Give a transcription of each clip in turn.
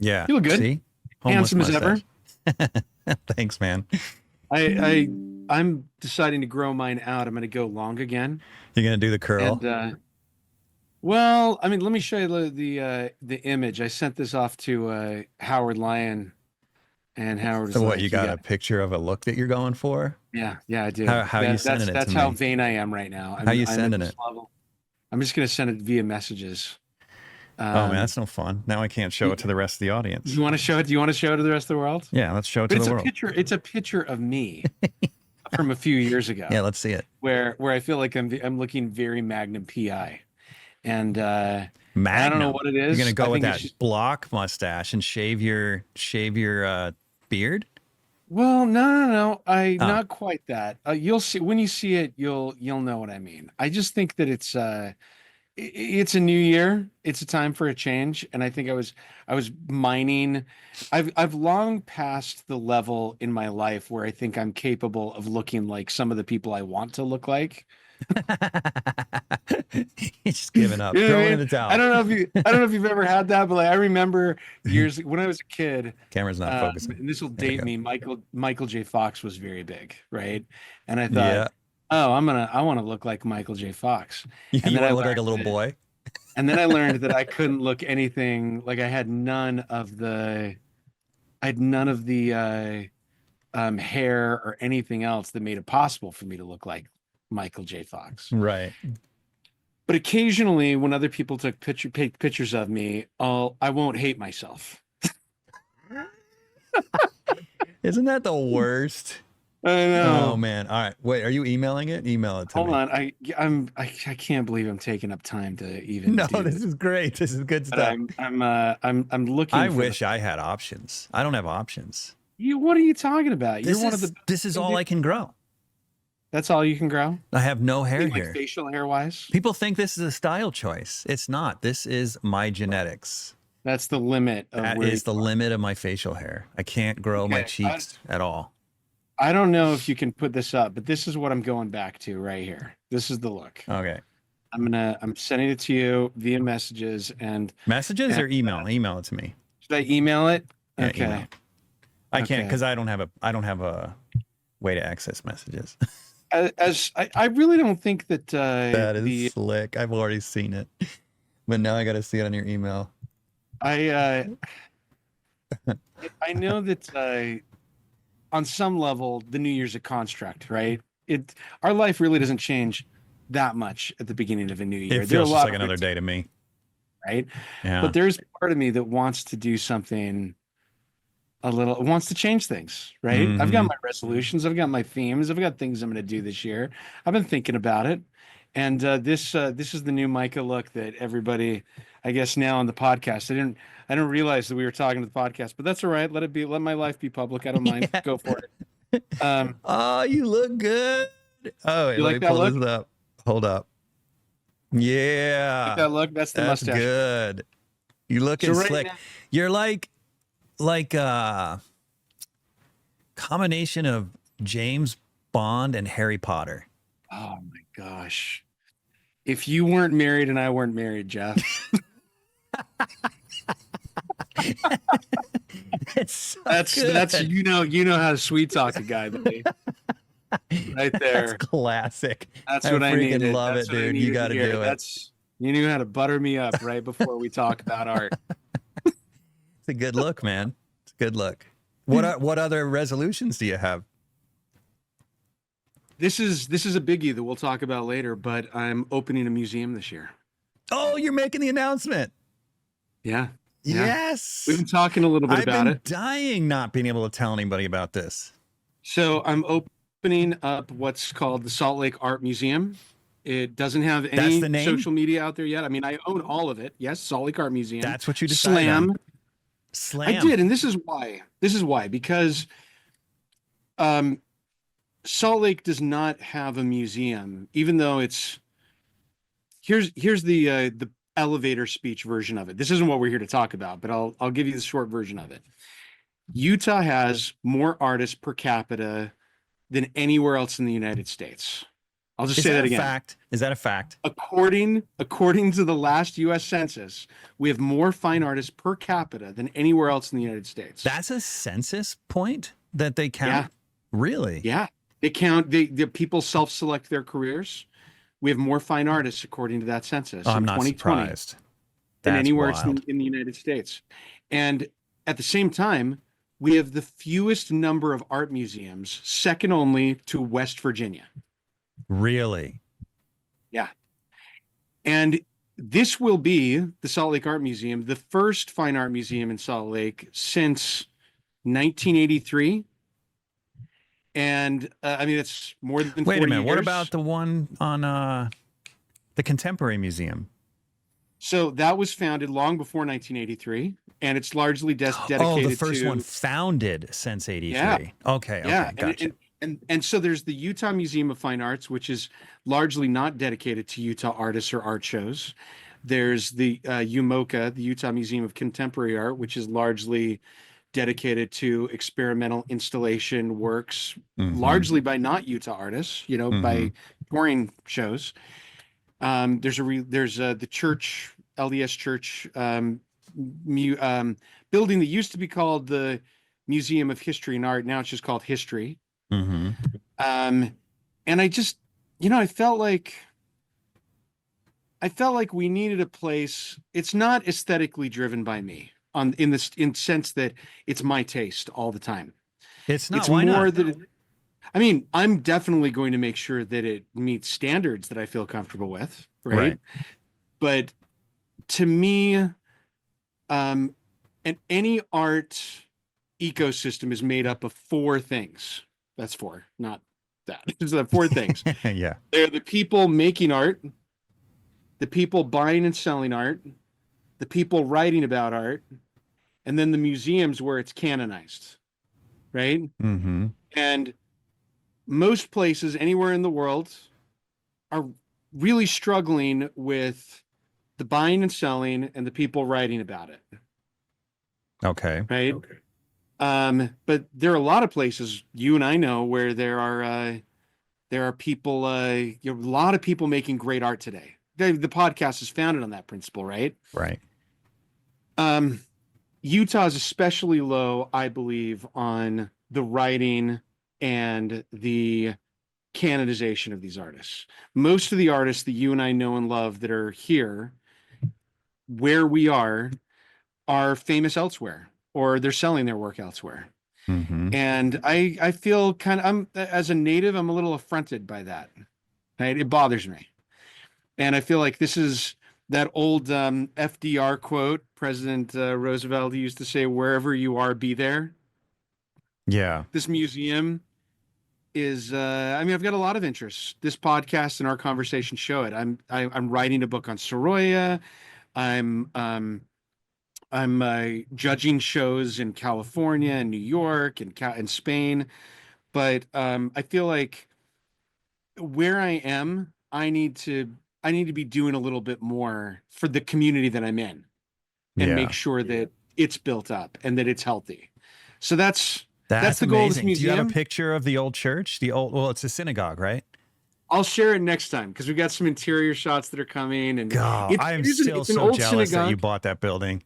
Yeah. You look good. See? Handsome as ever. Thanks, man. I'm deciding to grow mine out. I'm going to go long again. You're going to do the curl? And well, I mean, let me show you the image. I sent this off to Howard Lyon, and Howard. So what, you got a picture of a look that you're going for? Yeah, I do. How are you sending it to me? That's how vain I am right now. How are you sending it? I'm just going to send it via messages. Oh man, that's no fun. Now I can't show it to the rest of the audience. You want to show it? Do you want to show it to the rest of the world? Yeah, let's show it to the world. It's a picture of me from a few years ago. Yeah, let's see it. Where I feel like I'm looking very Magnum PI, and Magnum. I don't know what it is. You're gonna go with that block mustache and shave your beard? Well, no. Not quite that. You'll see when you see it. You'll know what I mean. I just think that it's a new year. It's a time for a change, and I think I was mining. I've long passed the level in my life where I think I'm capable of looking like some of the people I want to look like. He's just giving up, throwing in the towel. I don't know if you've ever had that, but I remember years when I was a kid. Camera's not focusing. And this will date me. Michael J. Fox was very big, right? And I thought, yeah. Oh, I want to look like Michael J. Fox. And then I look like a little boy. And then I learned that I couldn't look anything like I had none of the hair or anything else that made it possible for me to look like Michael J. Fox. Right. But occasionally when other people took pictures of me, I won't hate myself. Isn't that the worst? I know. Oh man! All right, wait. Are you emailing it? Email it to me. Hold on. I can't believe I'm taking up time to even. No, this is great. This is good stuff. I'm looking. I wish I had options. I don't have options. What are you talking about? You're one of the. This is all I can grow. That's all you can grow? I have no hair here. Like facial hair wise. People think this is a style choice. It's not. This is my genetics. That's the limit. That is the limit of my facial hair. I can't grow my cheeks at all. I don't know if you can put this up, but this is what I'm going back to right here. This is the look. Okay. I'm sending it to you via messages and or email. Email it to me. Should I email it? Yeah, okay. Email. I can't because I don't have a way to access messages. I really don't think that that is slick. I've already seen it, but now I got to see it on your email. I know that on some level the New Year's a construct, right? Our life really doesn't change that much at the beginning of a new year. It feels just like another day to me, right? Yeah. But there's part of me that wants to do something wants to change things, right? Mm-hmm. I've got my resolutions, I've got my themes, I've got things I'm going to do this year. I've been thinking about it, and this is the new Micah look that everybody, I guess, now on the podcast. I didn't realize that we were talking to the podcast, but that's all right. Let it be. Let my life be public. I don't mind. Yeah. Go for it. Oh, you look good. Oh, wait, you like that look? This up. Hold up. Yeah. Like that look. That's the mustache. Good. You looking slick. Now, you're like a combination of James Bond and Harry Potter. Oh my gosh. If you weren't married and I weren't married, Jeff. That's you know how to sweet talk a guy, buddy. Right there. That's classic. That's what I needed. I love it, dude. You got to do it. You knew how to butter me up right before we talk about art. It's a good look, man. It's a good look. What other resolutions do you have? This is a biggie that we'll talk about later, but I'm opening a museum this year. Oh, you're making the announcement. Yeah. Yes. We've been talking a little bit about it. I've been dying not being able to tell anybody about this. So I'm opening up what's called the Salt Lake Art Museum. It doesn't have any social media out there yet. I mean, I own all of it. Yes, Salt Lake Art Museum. That's what you decided. Slam. I did, and this is why. Because Salt Lake does not have a museum, even though it's here's the elevator speech version of it. This isn't what we're here to talk about, but I'll give you the short version of it. Utah has more artists per capita than anywhere else in the United States. I'll just Is say that that a again. fact? Is that a fact? According to the last US Census, we have more fine artists per capita than anywhere else in the United States. That's a census point that they count? Yeah. Really? Yeah. They count the people self-select their careers. We have more fine artists according to that census Oh, I'm in not 2020 surprised. than That's anywhere else wild. in the United States. And at the same time, we have the fewest number of art museums, second only to West Virginia. Really? Yeah. And this will be the Salt Lake Art Museum, the first fine art museum in Salt Lake since 1983. And I mean, it's more than Wait a 40 minute. What about years. the one on the Contemporary Museum? So that was founded long before 1983, and it's largely Oh, the dedicated first to one founded since 83. yeah, Okay, yeah, okay, gotcha. and so there's the Utah Museum of Fine Arts, which is largely not dedicated to Utah artists or art shows. There's the UMOCA, the Utah Museum of Contemporary Art, which is largely dedicated to experimental installation works, Mm-hmm. largely by not Utah artists, Mm-hmm. by touring shows. There's the church, LDS church, building that used to be called the Museum of History and Art. Now it's just called History. Mm-hmm. Um, and I just, I felt like we needed a place. It's not aesthetically driven by me in sense that it's my taste all the time. It's not. It's Why not? more that I mean, I'm definitely going to make sure that it meets standards that I feel comfortable with, right? Right. But to me, and any art ecosystem is made up of four things. That's four, not that. There's four things. Yeah. They're the people making art, the people buying and selling art, the people writing about art, and then the museums where it's canonized, right? Mm-hmm. And most places anywhere in the world are really struggling with the buying and selling and the people writing about it, Okay. right? Okay. But there are a lot of places you and I know where there are people, a lot of people making great art today. The podcast is founded on that principle, right? Right. Um, Utah is especially low, I believe, on the writing and the canonization of these artists. Most of the artists that you and I know and love that are here, where we are famous elsewhere, or they're selling their work elsewhere. Mm-hmm. And I feel I'm as a native, I'm a little affronted by that. Right? It bothers me. And I feel like this is that old FDR quote, President Roosevelt used to say, "Wherever you are, be there." Yeah. This museum is I mean, I've got a lot of interests. This podcast and our conversation show it. I'm writing a book on Sorolla. I'm judging shows in California and New York and Spain, but I feel like where I am, I need to be doing a little bit more for the community that I'm in and make Yeah. sure that it's built up and that it's healthy. So that's That's the goal of this amazing. Do you have a museum. picture of the old church? Well, it's a synagogue, right? I'll share it next time because we've got some interior shots that are coming, and God, I am still it's an so old jealous that you synagogue. bought that building.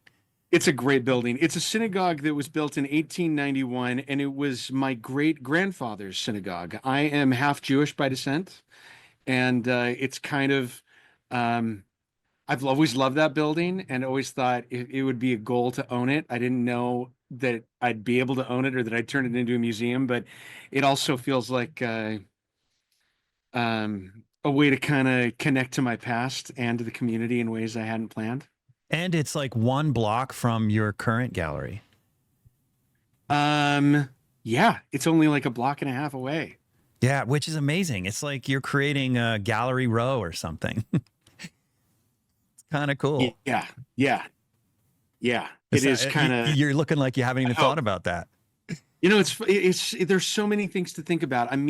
It's a great building. It's a synagogue that was built in 1891, and it was my great grandfather's synagogue. I am half Jewish by descent, and it's kind of um, I've always loved that building and always thought it would be a goal to own it. I didn't know that I'd be able to own it or that I'd turn it into a museum, but it also feels like a way to kind of connect to my past and to the community in ways I hadn't planned. And it's like one block from your current gallery. Um, yeah, it's only like a block and a half away. Yeah, which is amazing. It's like you're creating a gallery row or something. It's kind of cool. Yeah, yeah, yeah. It's It not- is kind of. You're looking like you haven't even thought about that. There's so many things to think about. I'm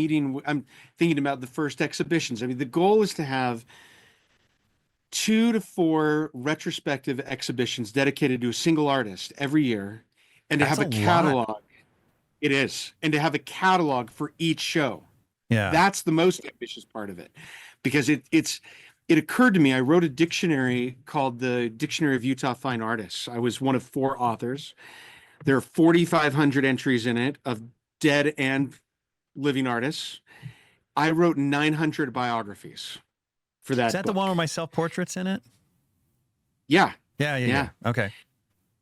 thinking about the first exhibitions. I mean, the goal is to have 2 to 4 retrospective exhibitions dedicated to a single artist every year, and to That's have a a lot. catalog. It is. And to have a catalog for each show. Yeah. That's the most ambitious part of it. Because it occurred to me, I wrote a dictionary called the Dictionary of Utah Fine Artists. I was one of 4 authors. There are 4,500 entries in it of dead and living artists. I wrote 900 biographies for Is that that the one book. where my self-portrait's in it? Yeah, Yeah, yeah, yeah. yeah. Okay.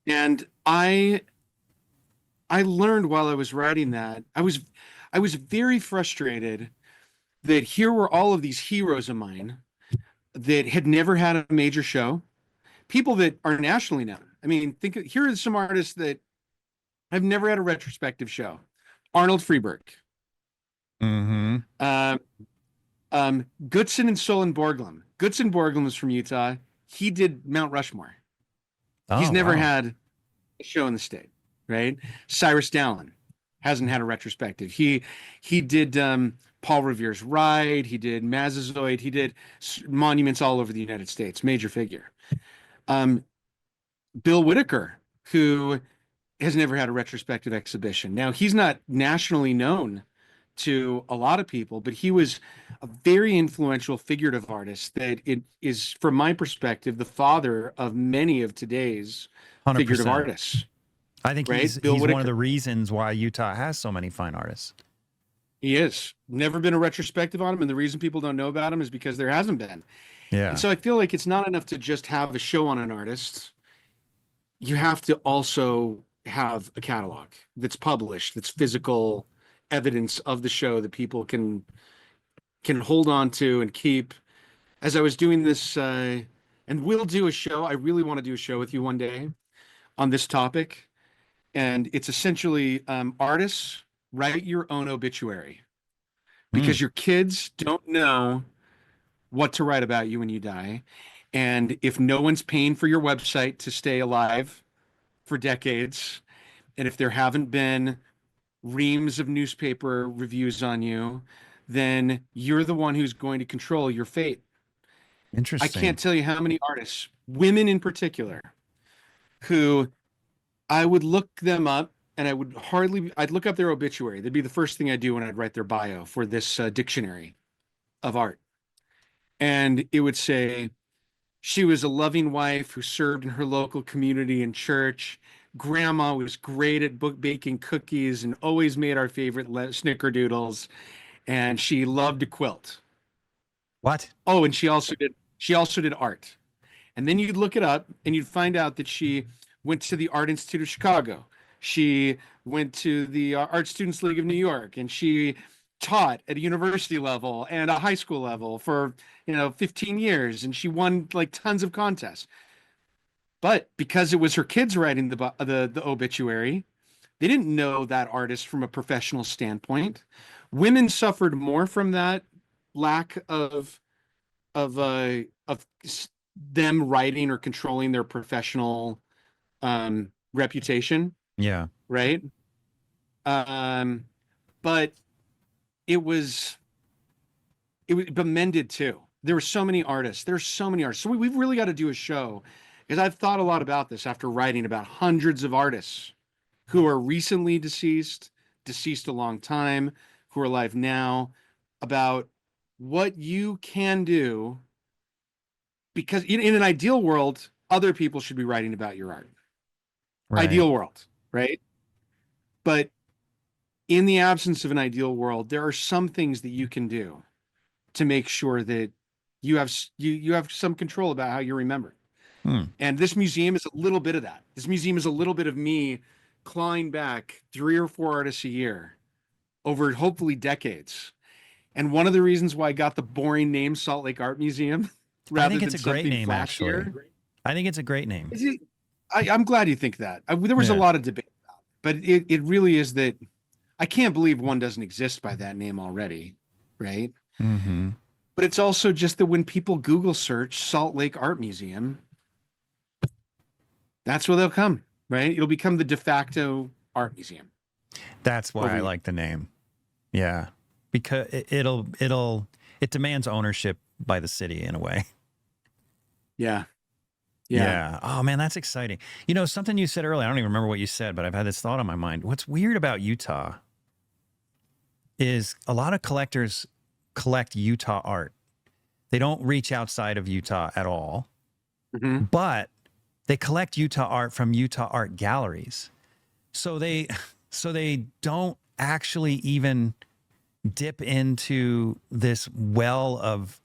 And I learned while I was writing that I was very frustrated that here were all of these heroes of mine that had never had a major show, people that are nationally known. I mean, here are some artists that have never had a retrospective show. Arnold Freeberg, Mm-hmm. uh, Goodson and Solon Borglum. Goodson Borglum was from Utah. He did Mount Rushmore. He's Oh, never wow. had a show in the state, right? Cyrus Dallin hasn't had a retrospective. He did Paul Revere's Ride. He did Mazazoid. He did monuments all over the United States. Major figure. Um, Bill Whitaker, who has never had a retrospective exhibition. Now, he's not nationally known to a lot of people, but he was a very influential figurative artist that it is, from my perspective, the father of many of today's figurative 100%. artists, I think right? Bill he's one of Whitaker. the reasons why Utah has so many fine artists. He is. Never been a retrospective on him, and the reason people don't know about him is because there hasn't been. And Yeah. so I feel like it's not enough to just have a show on an artist. You have to also have a catalog that's published, that's physical evidence of the show that people can hold on to and keep. As I was doing this, and we'll do a show. I really want to do a show with you one day on this topic, and it's essentially artists write your own obituary Mm. because your kids don't know what to write about you when you die. And if no one's paying for your website to stay alive for decades, and if there haven't been reams of newspaper reviews on you, then you're the one who's going to control your fate. I Interesting. can't tell you how many artists, women in particular, who I would look them up and I'd look up their obituary. That'd be the first thing I do when I'd write their bio for this dictionary of art. And it would say, she was a loving wife who served in her local community and church. Grandma was great at baking cookies and always made our favorite snickerdoodles. And she loved to quilt. What? Oh, and she also did art. And then you'd look it up and you'd find out that she went to the Art Institute of Chicago. She went to the Art Students League of New York, and she taught at a university level and a high school level for 15 years, and she won like tons of contests. But because it was her kids writing the obituary, they didn't know that artist from a professional standpoint. Women suffered more from that lack of them writing or controlling their professional reputation, Yeah. right? Um, but it was but men did too. There were so many artists. There's so many artists. So we've really got to do a show because I've thought a lot about this after writing about hundreds of artists who are recently deceased, deceased a long time, who are alive now, about what you can do because in an ideal world, other people should be writing about your art. Right. Ideal world, right? But in the absence of an ideal world, there are some things that you can do to make sure that you have some control about how you're remembered. Hmm. And this museum is a little bit of that. This museum is a little bit of me clawing back 3 or 4 artists a year over hopefully decades. And one of the reasons why I got the boring name Salt Lake Art Museum I rather think it's than a great something name, actually. flashier. I think it's a great name. I'm glad you think that. There was a Yeah. lot of debate about it, but it really is that I can't believe one doesn't exist by that name already, right? Mm-hmm. But it's also just that when people Google search Salt Lake Art Museum, that's where they'll come, right? It'll become the de facto art museum That's why over I here. like the name. Yeah. Because it demands ownership by the city in a way. Yeah. Yeah. Yeah. Oh man, that's exciting. You know, something you said earlier, I don't even remember what you said, but I've had this thought on my mind. What's weird about Utah is a lot of collectors collect Utah art. They don't reach outside of Utah at all, Hmm. but they collect Utah art from Utah art galleries. So they so they don't actually even dip into this well of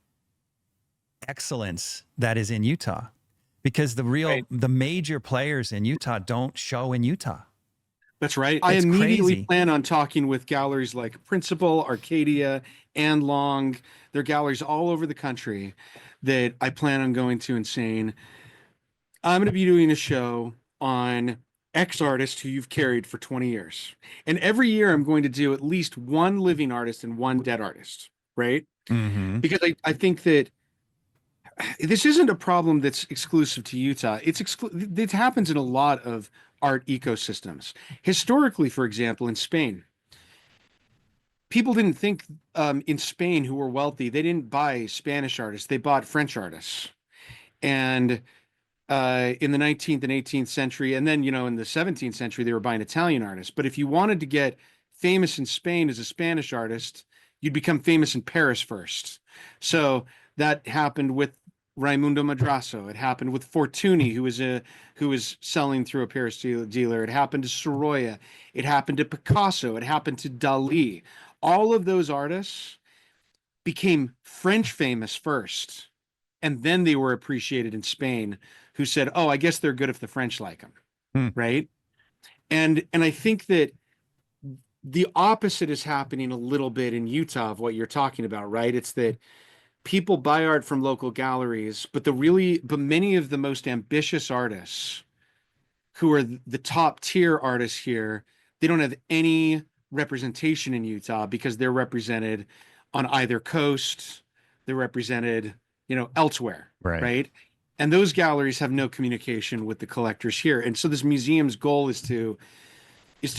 excellence that is in Utah, because Right. the major players in Utah don't show in Utah. That's right. I It's immediately crazy. plan on talking with galleries like Principal, Arcadia, and Long. There are galleries all over the country that I plan on going to and saying, I'm going to be doing a show on X artist who you've carried for 20 years. And every year I'm going to do at least one living artist and one dead artist, right? Mm-hmm. Because I think that this isn't a problem that's exclusive to Utah. It happens in a lot of art ecosystems. Historically, for example, in Spain, people didn't think in Spain who were wealthy, they didn't buy Spanish artists, they bought French artists. And in the 19th and 18th century, and then, in the 17th century, they were buying Italian artists. But if you wanted to get famous in Spain as a Spanish artist, you'd become famous in Paris first. So that happened with Raimundo Madrazo. It happened with Fortuny, who was selling through a Paris dealer. It happened to Sorolla. It happened to Picasso. It happened to Dali. All of those artists became French famous first, and then they were appreciated in Spain, who said, "Oh, I guess they're good if the French like them," Hmm. right? And I think that the opposite is happening a little bit in Utah of what you're talking about, right? It's that people buy art from local galleries, but many of the most ambitious artists who are the top tier artists here, they don't have any representation in Utah because they're represented on either coast, they're represented, elsewhere, Right. right? And those galleries have no communication with the collectors here. And so this museum's goal is to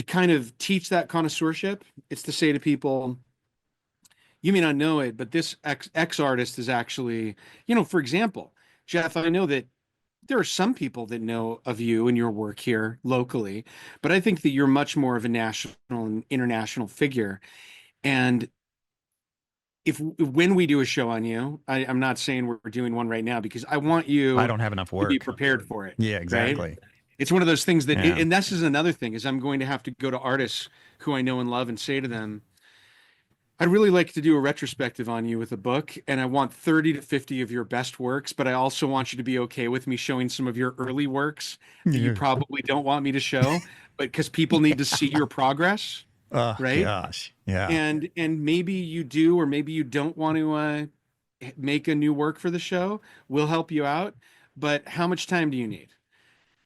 kind of teach that connoisseurship. It's to say to people, you may not know it, but this X artist is actually, for example, Jeff, I know that there are some people that know of you and your work here locally, but I think that you're much more of a national and international figure. And if when we do a show on you, I'm not saying we're doing one right now because I want I you don't have enough to be work. prepared for it, Yeah, right? exactly. It's one of those things that, Yeah. and this is another thing, is I'm going to have to go to artists who I know and love and say to them, I'd really like to do a retrospective on you with a book, and I want 30 to 50 of your best works, but I also want you to be okay with me showing some of your early works that you Yeah. probably don't want me to show, but because people need to see your progress, Oh right? gosh. Yeah. And maybe you do, or maybe you don't want to make a new work for the show. We'll help you out, but how much time do you need?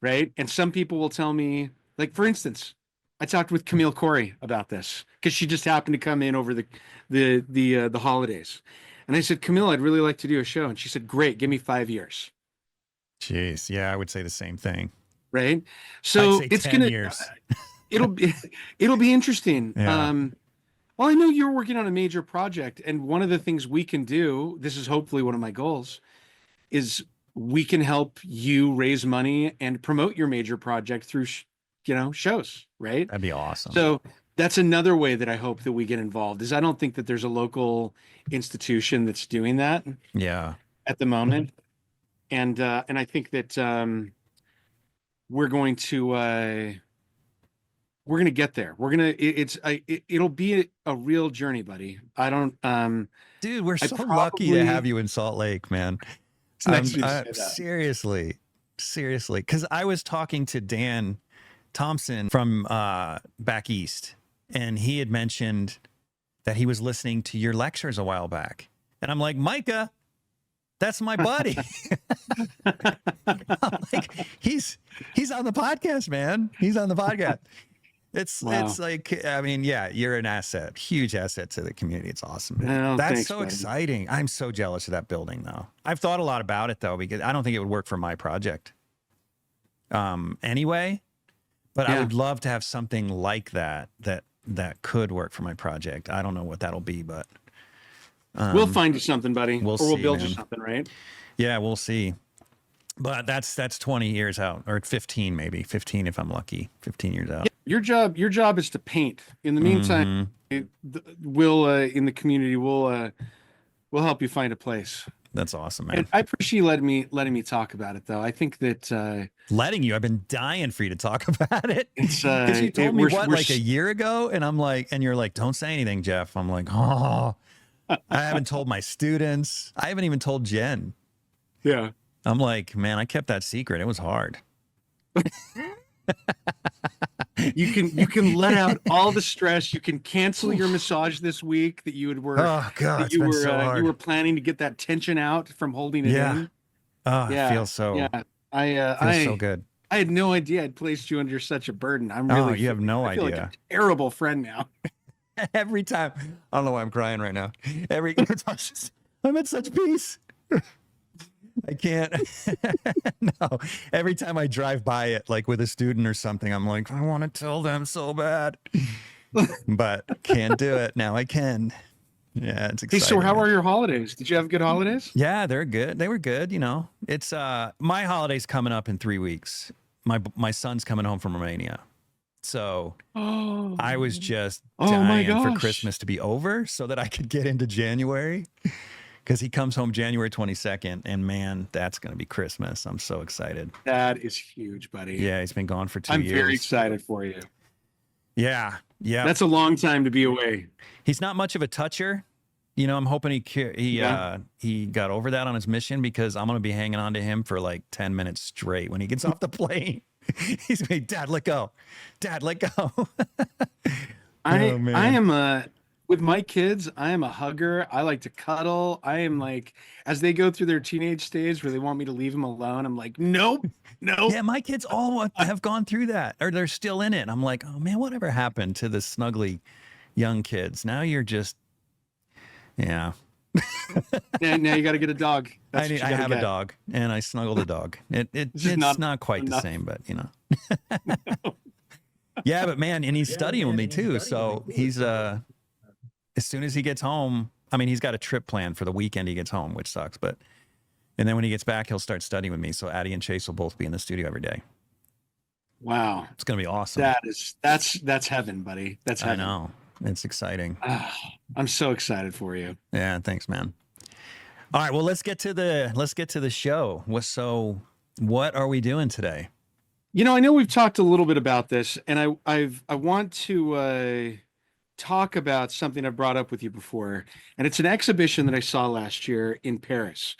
Right? And some people will tell me, like for instance, I talked with Camille Corey about this because she just happened to come in over the holidays, and I said, Camille, I'd really like to do a show, and she said, Great, give me 5 years. Jeez. Yeah, I would say the same thing. Right? I'd So say it's 10 gonna years. it'll be it'll be interesting. Yeah. Well, I know you're working on a major project, and one of the things we can do, this is hopefully one of my goals, is we can help you raise money and promote your major project through shows, right? That'd be awesome. So that's another way that I hope that we get involved, is I don't think that there's a local institution that's doing that Yeah. at the moment. And I think that we're going to get there. It'll be a real journey, buddy. I don't Dude, we're I so lucky to have probably you in Salt Lake, man. it's nice of you to say that. Seriously, seriously. Because I was talking to Dan Thompson from back east, and he had mentioned that he was listening to your lectures a while back. And I'm like, Micah, that's my buddy. I'm like, he's on the podcast, man. He's on the podcast. Wow. It's like, I mean, yeah, you're an asset, huge asset to the community. It's awesome, man. No, That's thanks, so buddy. exciting. I'm so jealous of that building, though. I've thought a lot about it, though, because I don't think it would work for my project. Anyway, but I Yeah. would love to have something like that could work for my project. I don't know what that'll be, but We'll find you something, buddy. we'll Or we'll see, build you man. something, right? Yeah, we'll see. But that's 20 years out, or 15 maybe, 15 if I'm lucky, 15 years out. Your job is to paint. In the meantime, Hmm. we'll in the community we'll help you find a place. That's awesome, And man. I appreciate you letting me talk about it though. I think that Letting you, I've been dying for you to talk about it it's because you told me what, we're like a year ago, and I'm like, and you're like, don't say anything, Jeff. I'm like, oh, I haven't told my students. I haven't even told Jen. yeah. I'm like, man, I kept that secret. It was hard. You can let out all the stress. You can cancel your massage this week Oh God, it's been so you hard. were planning to get that tension out from holding it Yeah. in. Oh, it Yeah, yeah. I feels so good. I had no idea I'd placed you under such a burden. Oh, you have no I feel like a idea. terrible friend now. Every time, I don't know why I'm crying right now. I'm at such peace. I can't. No, every time I drive by it, like with a student or something, I'm like, I want to tell them so bad, but can't do it. Now I can. Yeah, it's Hey, so exciting, how man. are your holidays? Did you have good holidays? Yeah, they're good. They were good. You know, it's my holiday's coming up in 3 weeks. My son's coming home from Romania, so Oh, I was just oh my dying for gosh. Christmas to be over so that I could get into January. Because he comes home January 22nd, and man, that's going to be Christmas. I'm so excited. That is huge, buddy. Yeah, he's been gone for 2 I'm very years. excited for you. Yeah, yeah. That's a long time to be away. He's not much of a toucher. You know, I'm hoping Yeah. he got over that on his mission, because I'm going to be hanging on to him for like 10 minutes straight when he gets off the plane. He's going to be, Dad, let go. Dad, let go. Oh I man. am a with my kids, I am a hugger. I like to cuddle. I am like, as they go through their teenage stage where they want me to leave them alone, I'm like, nope, Yeah, nope. my kids all have gone through that, or they're still in it. And I'm like, oh man, whatever happened to the snuggly young kids? Now you're just, yeah. Now you got to get a dog. I That's need, what I you got have to a get. dog, and I snuggle the dog. It's just It's not not quite the enough. same, but you know. Yeah, but man, and he's studying with me too. So he's as soon as he gets home, I mean, he's got a trip planned for the weekend he gets home, which sucks, but and then when he gets back, he'll start studying with me. So Addie and Chase will both be in the studio every day. Wow. It's gonna be awesome. That's heaven, buddy. That's I heaven. know. It's exciting. Ah, I'm so excited for you. Yeah, thanks, man. All right, well, let's get to the show. What are we doing today? I know we've talked a little bit about this, and I want to talk about something I've brought up with you before, and it's an exhibition that I saw last year in Paris.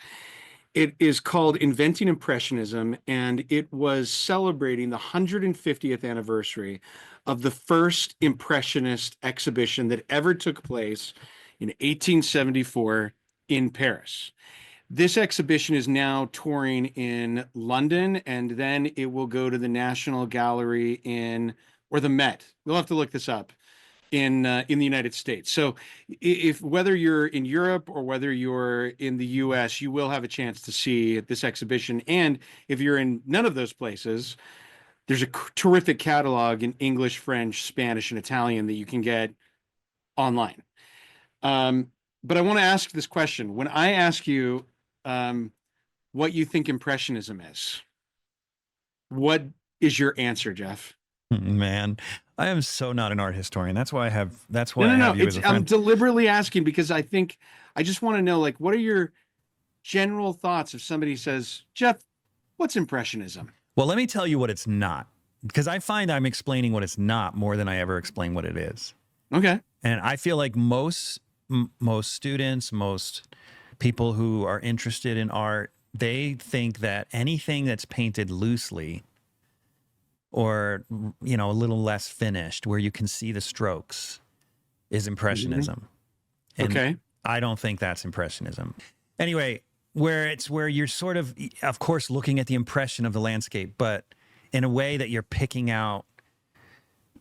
It is called Inventing Impressionism, and it was celebrating the 150th anniversary of the first Impressionist exhibition that ever took place in 1874 in Paris. This exhibition is now touring in London, and then it will go to the National Gallery or the Met. We'll have to look this up in the United States. So, if whether you're in Europe or whether you're in the U.S., you will have a chance to see this exhibition. And if you're in none of those places, there's a terrific catalog in English, French, Spanish, and Italian that you can get online. Um, but I want to ask this question. When I ask you what you think Impressionism is, what is your answer, Jeff? Man, I am so not an art historian. That's No, why I no, no. have you as a I'm friend. deliberately asking because I just want to know, like, what are your general thoughts if somebody says, Jeff, what's Impressionism? Well, let me tell you what it's not, because I find I'm explaining what it's not more than I ever explain what it is. Okay. And I feel like most students, most people who are interested in art, they think that anything that's painted loosely or a little less finished, where you can see the strokes, is Mhm. Impressionism. And Okay. I don't think that's Impressionism. Anyway, where you're sort of course, looking at the impression of the landscape, but in a way that you're picking out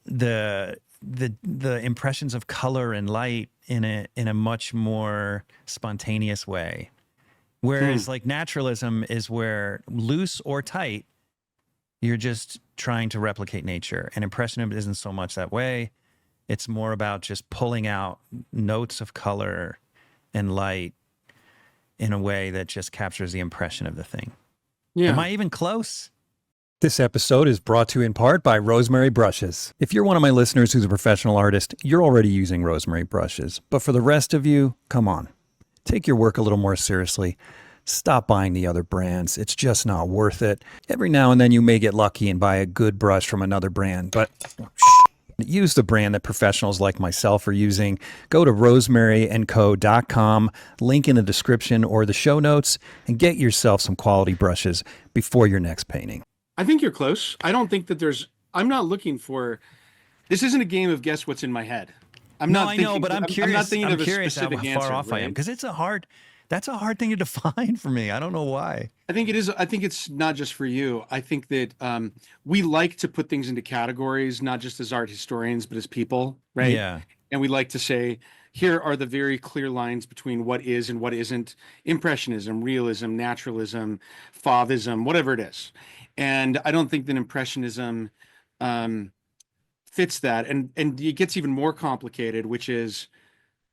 the impressions of color and light in a much more spontaneous way. Hmm. Whereas like naturalism is where, loose or tight, you're just trying to replicate nature. And Impressionism isn't so much that way. It's more about just pulling out notes of color and light in a way that just captures the impression of the thing. Am Yeah. I even close? This episode is brought to you in part by Rosemary Brushes. If you're one of my listeners who's a professional artist, you're already using Rosemary Brushes. But for the rest of you, come on. Take your work a little more seriously. Stop buying the other brands. It's just not worth it. Every now and then you may get lucky and buy a good brush from another brand, but use the brand that professionals like myself are using. Go to rosemaryandco.com, link in the description or the show notes, and get yourself some quality brushes before your next painting. I think you're close. I don't think that I'm not looking for, this isn't a game of guess what's in my head. I know, but I'm curious. I'm not thinking of a curious how specific far answer, off I am right? because that's a hard thing to define for me. I don't know why. I think it is. I think it's not just for you. I think that we like to put things into categories, not just as art historians, but as people, right? Yeah. And we like to say, here are the very clear lines between what is and what isn't Impressionism, realism, naturalism, Fauvism, whatever it is. And I don't think that Impressionism fits that. And it gets even more complicated, which is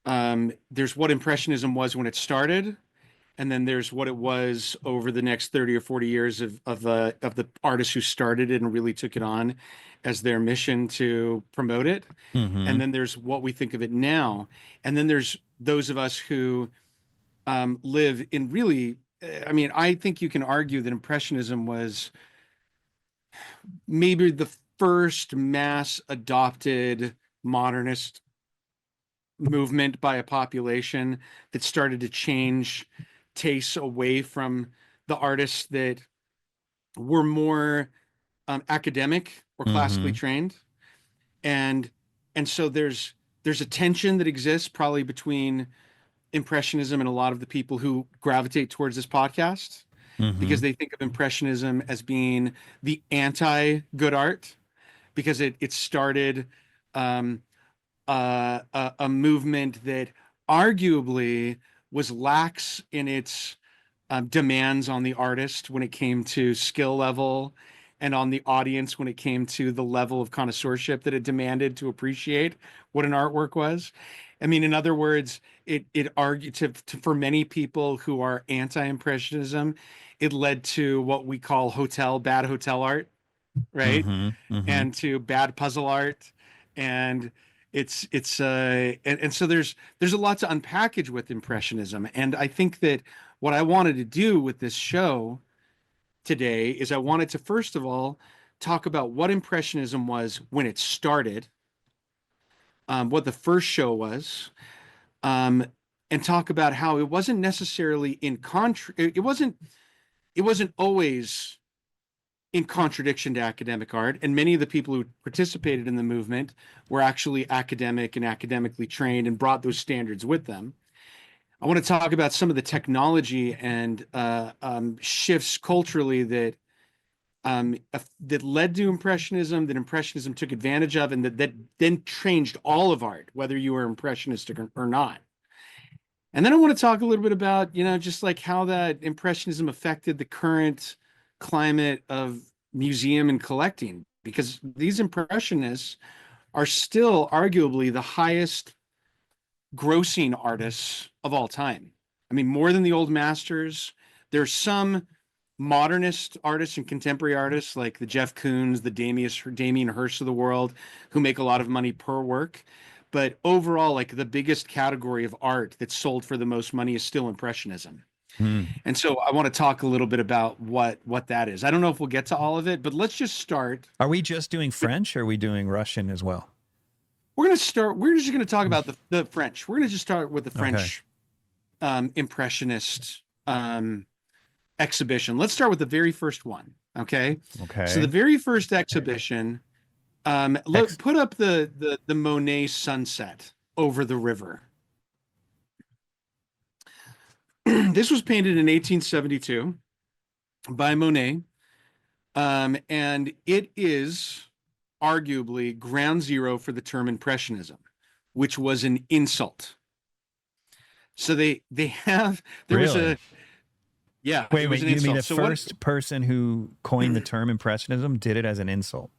there's what Impressionism was when it started, and then there's what it was over the next 30 or 40 years of the artists who started it and really took it on as their mission to promote it. Mm-hmm. And then there's what we think of it now. And then there's those of us who live in really, I mean, I think you can argue that Impressionism was maybe the first mass adopted modernist movement by a population that started to change tastes away from the artists that were more academic or classically trained, and so there's a tension that exists probably between Impressionism and a lot of the people who gravitate towards this podcast because they think of Impressionism as being the anti-good art because it started a movement that arguably was lax in its demands on the artist when it came to skill level and on the audience when it came to the level of connoisseurship that it demanded to appreciate what an artwork was. I mean, in other words, it argued for many people who are anti-impressionism, it led to what we call bad hotel art, right? And to bad puzzle art, and and so there's a lot to unpackage with Impressionism. And I think that what I wanted to do with this show today is I wanted to first of all talk about what Impressionism was when it started, what the first show was, and talk about how it wasn't necessarily it wasn't always in contradiction to academic art, and many of the people who participated in the movement were actually academic and academically trained and brought those standards with them. I want to talk about some of the technology and shifts culturally that led to Impressionism, that Impressionism took advantage of, and that then changed all of art, whether you were impressionistic or not. And then I want to talk a little bit about, just like how that Impressionism affected the current climate of museum and collecting, because these Impressionists are still arguably the highest grossing artists of all time. I mean, more than the old masters. There's some modernist artists and contemporary artists like the Jeff Koons, the Damien Hirst of the world, who make a lot of money per work. But overall, like the biggest category of art that's sold for the most money is still Impressionism. And so I want to talk a little bit about what that is. I don't know if we'll get to all of it, but let's just start. Are we just doing French or are we doing Russian as well? We're just going to talk about the French. We're going to just start with the French Impressionist exhibition. Let's start with the very first one. Okay. So the very first exhibition, put up the Monet sunset over the river. This was painted in 1872 by Monet, and it is arguably ground zero for the term Impressionism, which was an insult. So there was a yeah. Wait, you mean the first person who coined the term Impressionism did it as an insult?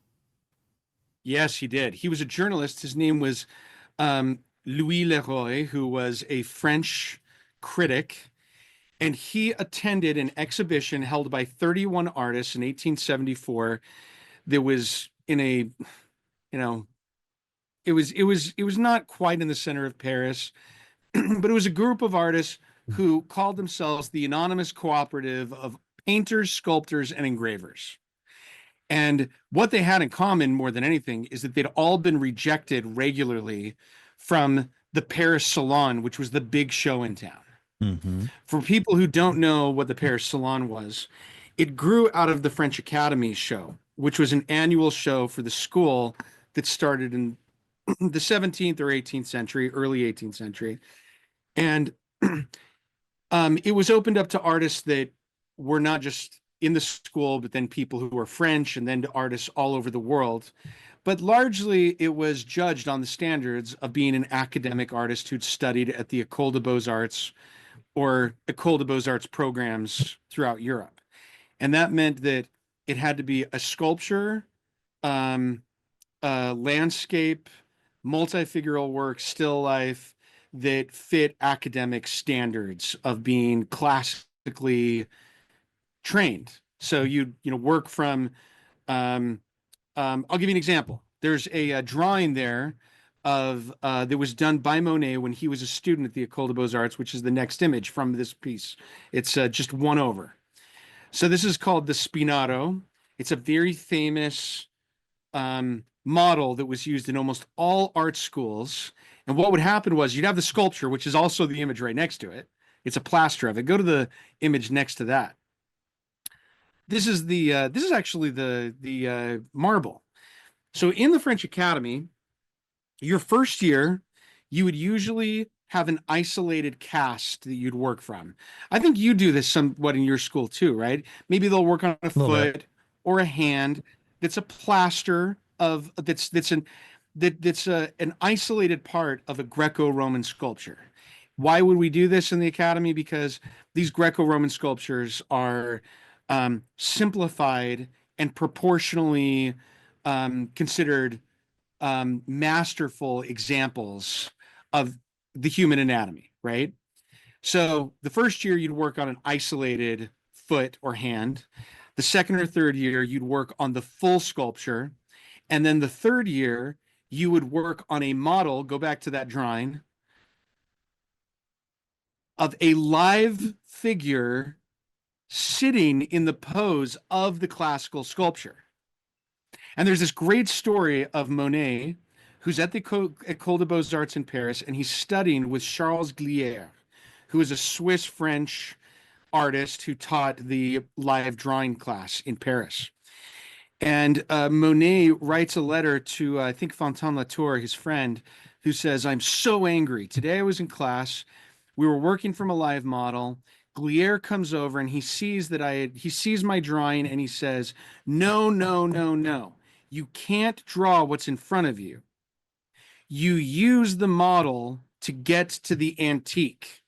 Yes, he did. He was a journalist. His name was Louis Leroy, who was a French critic. And he attended an exhibition held by 31 artists in 1874 that was in a, you know, it was not quite in the center of Paris, but it was a group of artists who called themselves the Anonymous Cooperative of Painters, Sculptors, and Engravers. And what they had in common more than anything is that they'd all been rejected regularly from the Paris Salon, which was the big show in town. Mm-hmm. For people who don't know what the Paris Salon was, it grew out of the French Academy show, which was an annual show for the school that started in the 17th or 18th century, early 18th century. And it was opened up to artists that were not just in the school, but then people who were French, and then to artists all over the world. But largely, it was judged on the standards of being an academic artist who'd studied at the École des Beaux-Arts or École des Beaux-Arts programs throughout Europe. And that meant that it had to be a sculpture, landscape, multifigural work, still life that fit academic standards of being classically trained. So you work from I'll give you an example. There's a drawing there of that was done by Monet when he was a student at the École des Beaux-Arts, which is the next image from this piece. It's just one over. So this is called the Spinato. It's a very famous model that was used in almost all art schools. And what would happen was you'd have the sculpture, which is also the image right next to it. It's a plaster of it. Go to the image next to that. This is actually the marble. So in the French Academy, your first year, you would usually have an isolated cast that you'd work from. I think you do this somewhat in your school too, right? Maybe they'll work on a foot or a hand that's a plaster of that's an isolated part of a Greco-Roman sculpture. Why would we do this in the academy? Because these Greco-Roman sculptures are simplified and proportionally considered masterful examples of the human anatomy, right? So the first year you'd work on an isolated foot or hand. The second or third year you'd work on the full sculpture. And then the third year you would work on a model, go back to that drawing, of a live figure sitting in the pose of the classical sculpture. And there's this great story of Monet, who's at the École des Beaux-Arts in Paris, and he's studying with Charles Glière, who is a Swiss-French artist who taught the live drawing class in Paris. And Monet writes a letter to, I think, Fontaine-Latour, his friend, who says, "I'm so angry. Today I was in class. We were working from a live model. Glière comes over and he sees my drawing and he says, 'No, no, no, no. You can't draw what's in front of you. You use the model to get to the antique.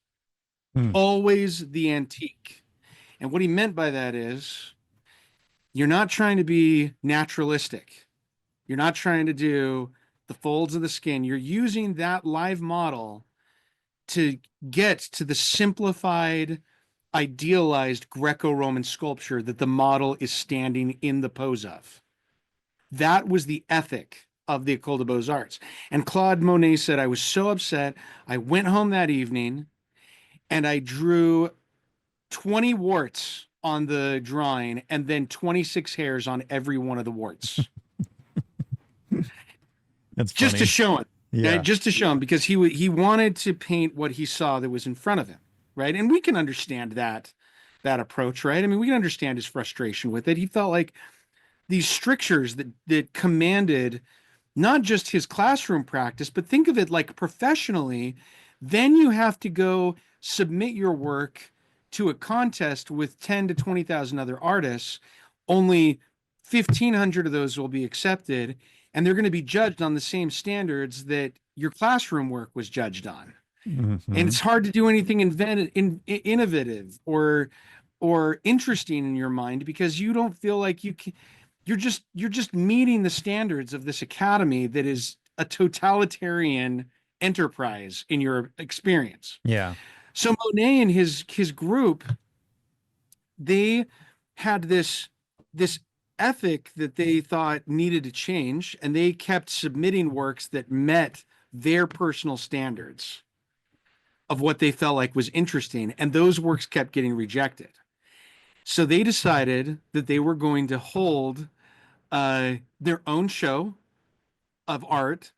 Always the antique.'" And what he meant by that is, you're not trying to be naturalistic. You're not trying to do the folds of the skin. You're using that live model to get to the simplified, idealized Greco-Roman sculpture that the model is standing in the pose of. That was the ethic of the École des Beaux-Arts. And Claude Monet said, "I was so upset. I went home that evening and I drew 20 warts on the drawing and then 26 hairs on every one of the warts." That's just funny. to show him. Yeah. Just to show him, because he wanted to paint what he saw that was in front of him, right? And we can understand that approach, right? I mean, we can understand his frustration with it. He felt like these strictures that commanded not just his classroom practice, but think of it like professionally. Then you have to go submit your work to a contest with 10 to 20,000 other artists. Only 1,500 of those will be accepted, and they're going to be judged on the same standards that your classroom work was judged on. Mm-hmm. And it's hard to do anything innovative or interesting in your mind, because you don't feel like you can. You're just meeting the standards of this academy that is a totalitarian enterprise in your experience. Yeah. So Monet and his group, they had this ethic that they thought needed to change, and they kept submitting works that met their personal standards of what they felt like was interesting, and those works kept getting rejected. So they decided that they were going to hold their own show of art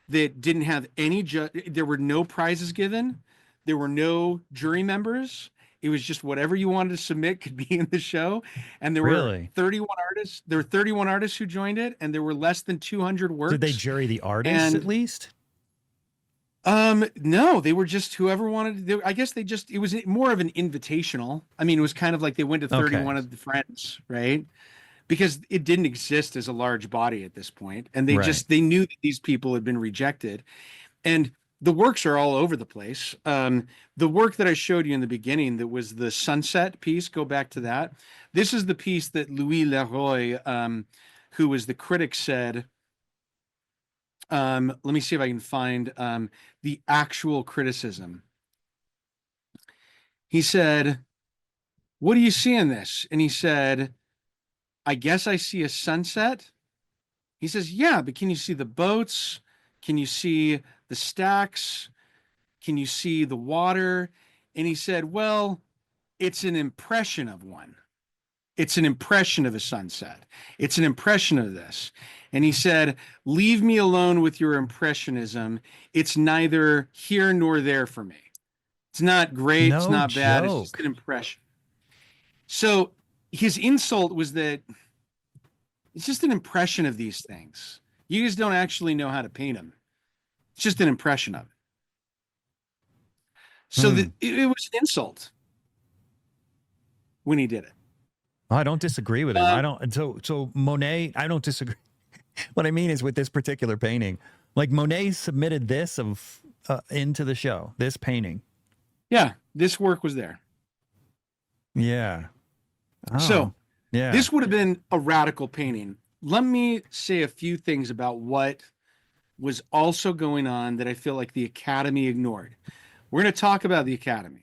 that didn't have any there were no prizes given, there were no jury members. It was just whatever you wanted to submit could be in the show. And Really? there were 31 artists who joined it, and there were less than 200 Did they works. jury the artists And at least? no, they were just whoever wanted. I guess they just, it was more of an invitational. I mean, it was kind of like they went to 31 Okay. of the friends, right? Because it didn't exist as a large body at this point, and Right. they knew that these people had been rejected, and the works are all over the place. The work that I showed you in the beginning, that was the sunset piece, go back to that. This is the piece that Louis Leroy, who was the critic, said. Let me see if I can find the actual criticism. He said, "What do you see in this?" And he said, "I guess I see a sunset." He says, "Yeah, but can you see the boats? Can you see the stacks? Can you see the water?" And he said, "Well, it's an impression of one. It's an impression of a sunset. It's an impression of this." And he said, "Leave me alone with your impressionism. It's neither here nor there for me. It's not great. It's No not bad. It's just an joke. impression." So his insult was that it's just an impression of these things. You just don't actually know how to paint them. It's just an impression of it. So Hmm. that it was an insult when he did it. I don't disagree with him. Um, I don't. So Monet, I don't disagree. What I mean is with this particular painting, like Monet submitted this of into the show, this painting. yeah, this work was there. Yeah. So Oh, yeah. this would have been a radical painting. Let me say a few things about what was also going on that I feel like the Academy ignored. We're going to talk about the Academy,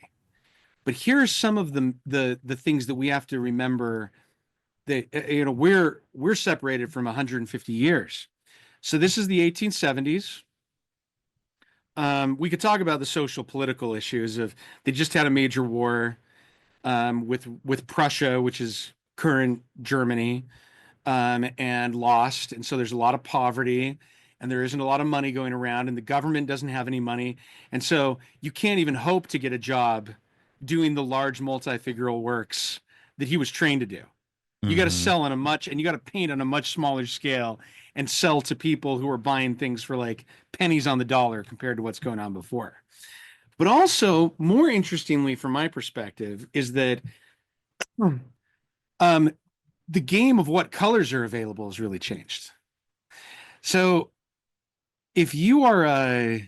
but here are some of the things that we have to remember, that we're separated from 150 years. So this is the 1870s. We could talk about the social political issues of, they just had a major war with Prussia, which is current Germany, and lost. And so there's a lot of poverty, and there isn't a lot of money going around, and the government doesn't have any money. And so you can't even hope to get a job doing the large multi-figural works that he was trained to do. You got to Mm-hmm. sell on a much, and you got to paint on a much smaller scale and sell to people who are buying things for like pennies on the dollar compared to what's going on before. But also, more interestingly, from my perspective, is that um, the game of what colors are available has really changed. So if you are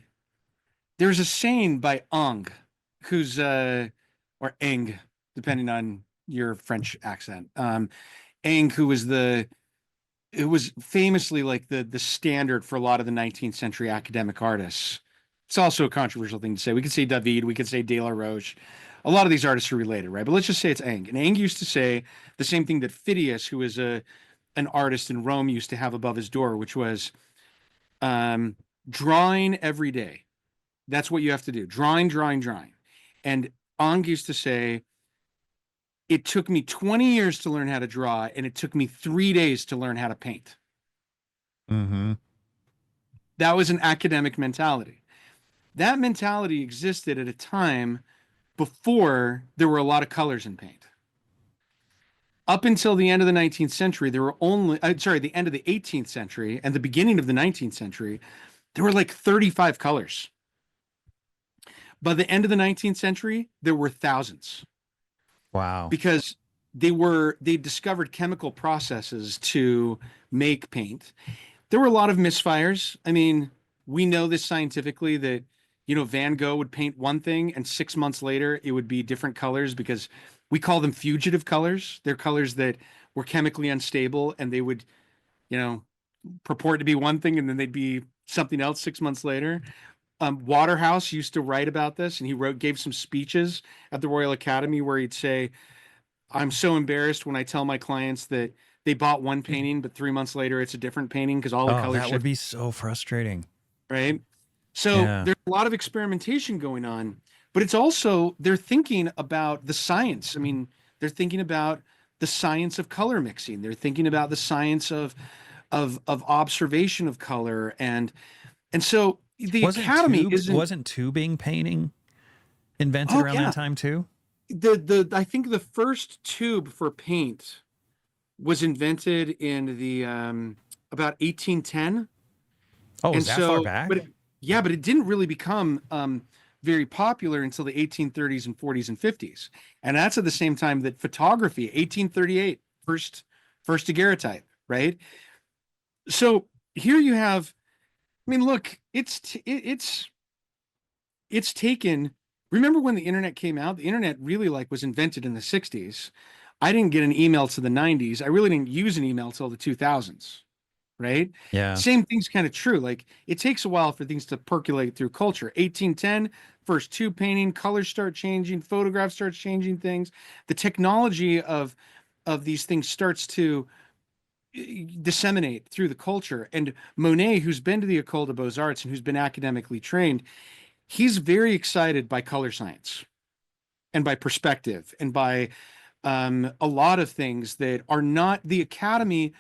there's a saying by Ong, who's or Eng, depending on your French accent. Eng, who was it was famously like the standard for a lot of the 19th century academic artists. It's also a controversial thing to say. We could say David, we could say De La Roche. A lot of these artists are related, right? But let's just say it's Eng. And Eng used to say the same thing that Phidias, who was an artist in Rome, used to have above his door, which was um, drawing every day. That's what you have to do. Drawing, drawing, drawing. And Ong used to say, it took me 20 years to learn how to draw, and it took me 3 days to learn how to paint. Mm-hmm. That was an academic mentality. That mentality existed at a time before there were a lot of colors in paint. Up until the end of the 19th century, there were only, the end of the 18th century and the beginning of the 19th century, there were like 35 colors. By the end of the 19th century, there were thousands, Wow. because they discovered chemical processes to make paint. There were a lot of misfires. I mean, we know this scientifically, that Van Gogh would paint one thing, and 6 months later it would be different colors, because we call them fugitive colors. They're colors that were chemically unstable, and they would, you know, purport to be one thing, and then they'd be something else 6 months later. Waterhouse used to write about this, and gave some speeches at the Royal Academy where he'd say, I'm so embarrassed when I tell my clients that they bought one painting, but 3 months later it's a different painting because all the Oh, colors that would shift, be so frustrating. right? So Yeah. there's a lot of experimentation going on, but it's also they're thinking about the science. I mean, they're thinking about the science of color mixing. They're thinking about the science of observation of color, and so the Academy isn't. Wasn't tubing painting invented Oh around that yeah, time too? the I think the first tube for paint was invented in the about 1810. Oh, was And that far so, back? yeah, but it didn't really become very popular until the 1830s and 40s and 50s. And that's at the same time that photography, 1838, first daguerreotype, right? So here you have, I mean, look, it's taken. Remember when the internet came out? The internet really like was invented in the 60s. I didn't get an email to the 90s. I really didn't use an email till the 2000s, right? Yeah. Same thing's kind of true. Like it takes a while for things to percolate through culture. 1810, first tube painting, colors start changing, photographs starts changing things. The technology of these things starts to disseminate through the culture. And Monet, who's been to the École des Beaux-Arts and who's been academically trained, he's very excited by color science and by perspective and by a lot of things that are not the Academy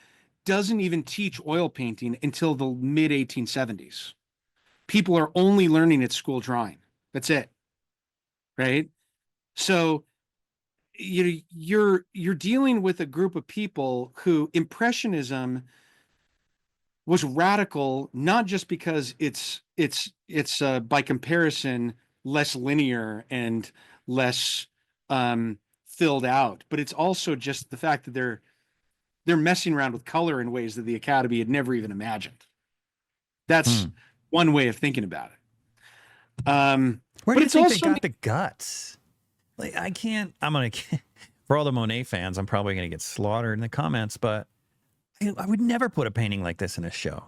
doesn't even teach oil painting until the mid 1870s. People are only learning at school drawing. That's it. Right. So you're dealing with a group of people who Impressionism was radical, not just because it's by comparison less linear and less filled out, but it's also just the fact that they're messing around with color in ways that the Academy had never even imagined. That's Hmm. one way of thinking about it. Where But do you it's think they also got the guts? Like, I'm going to, for all the Monet fans, I'm probably going to get slaughtered in the comments, but I would never put a painting like this in a show.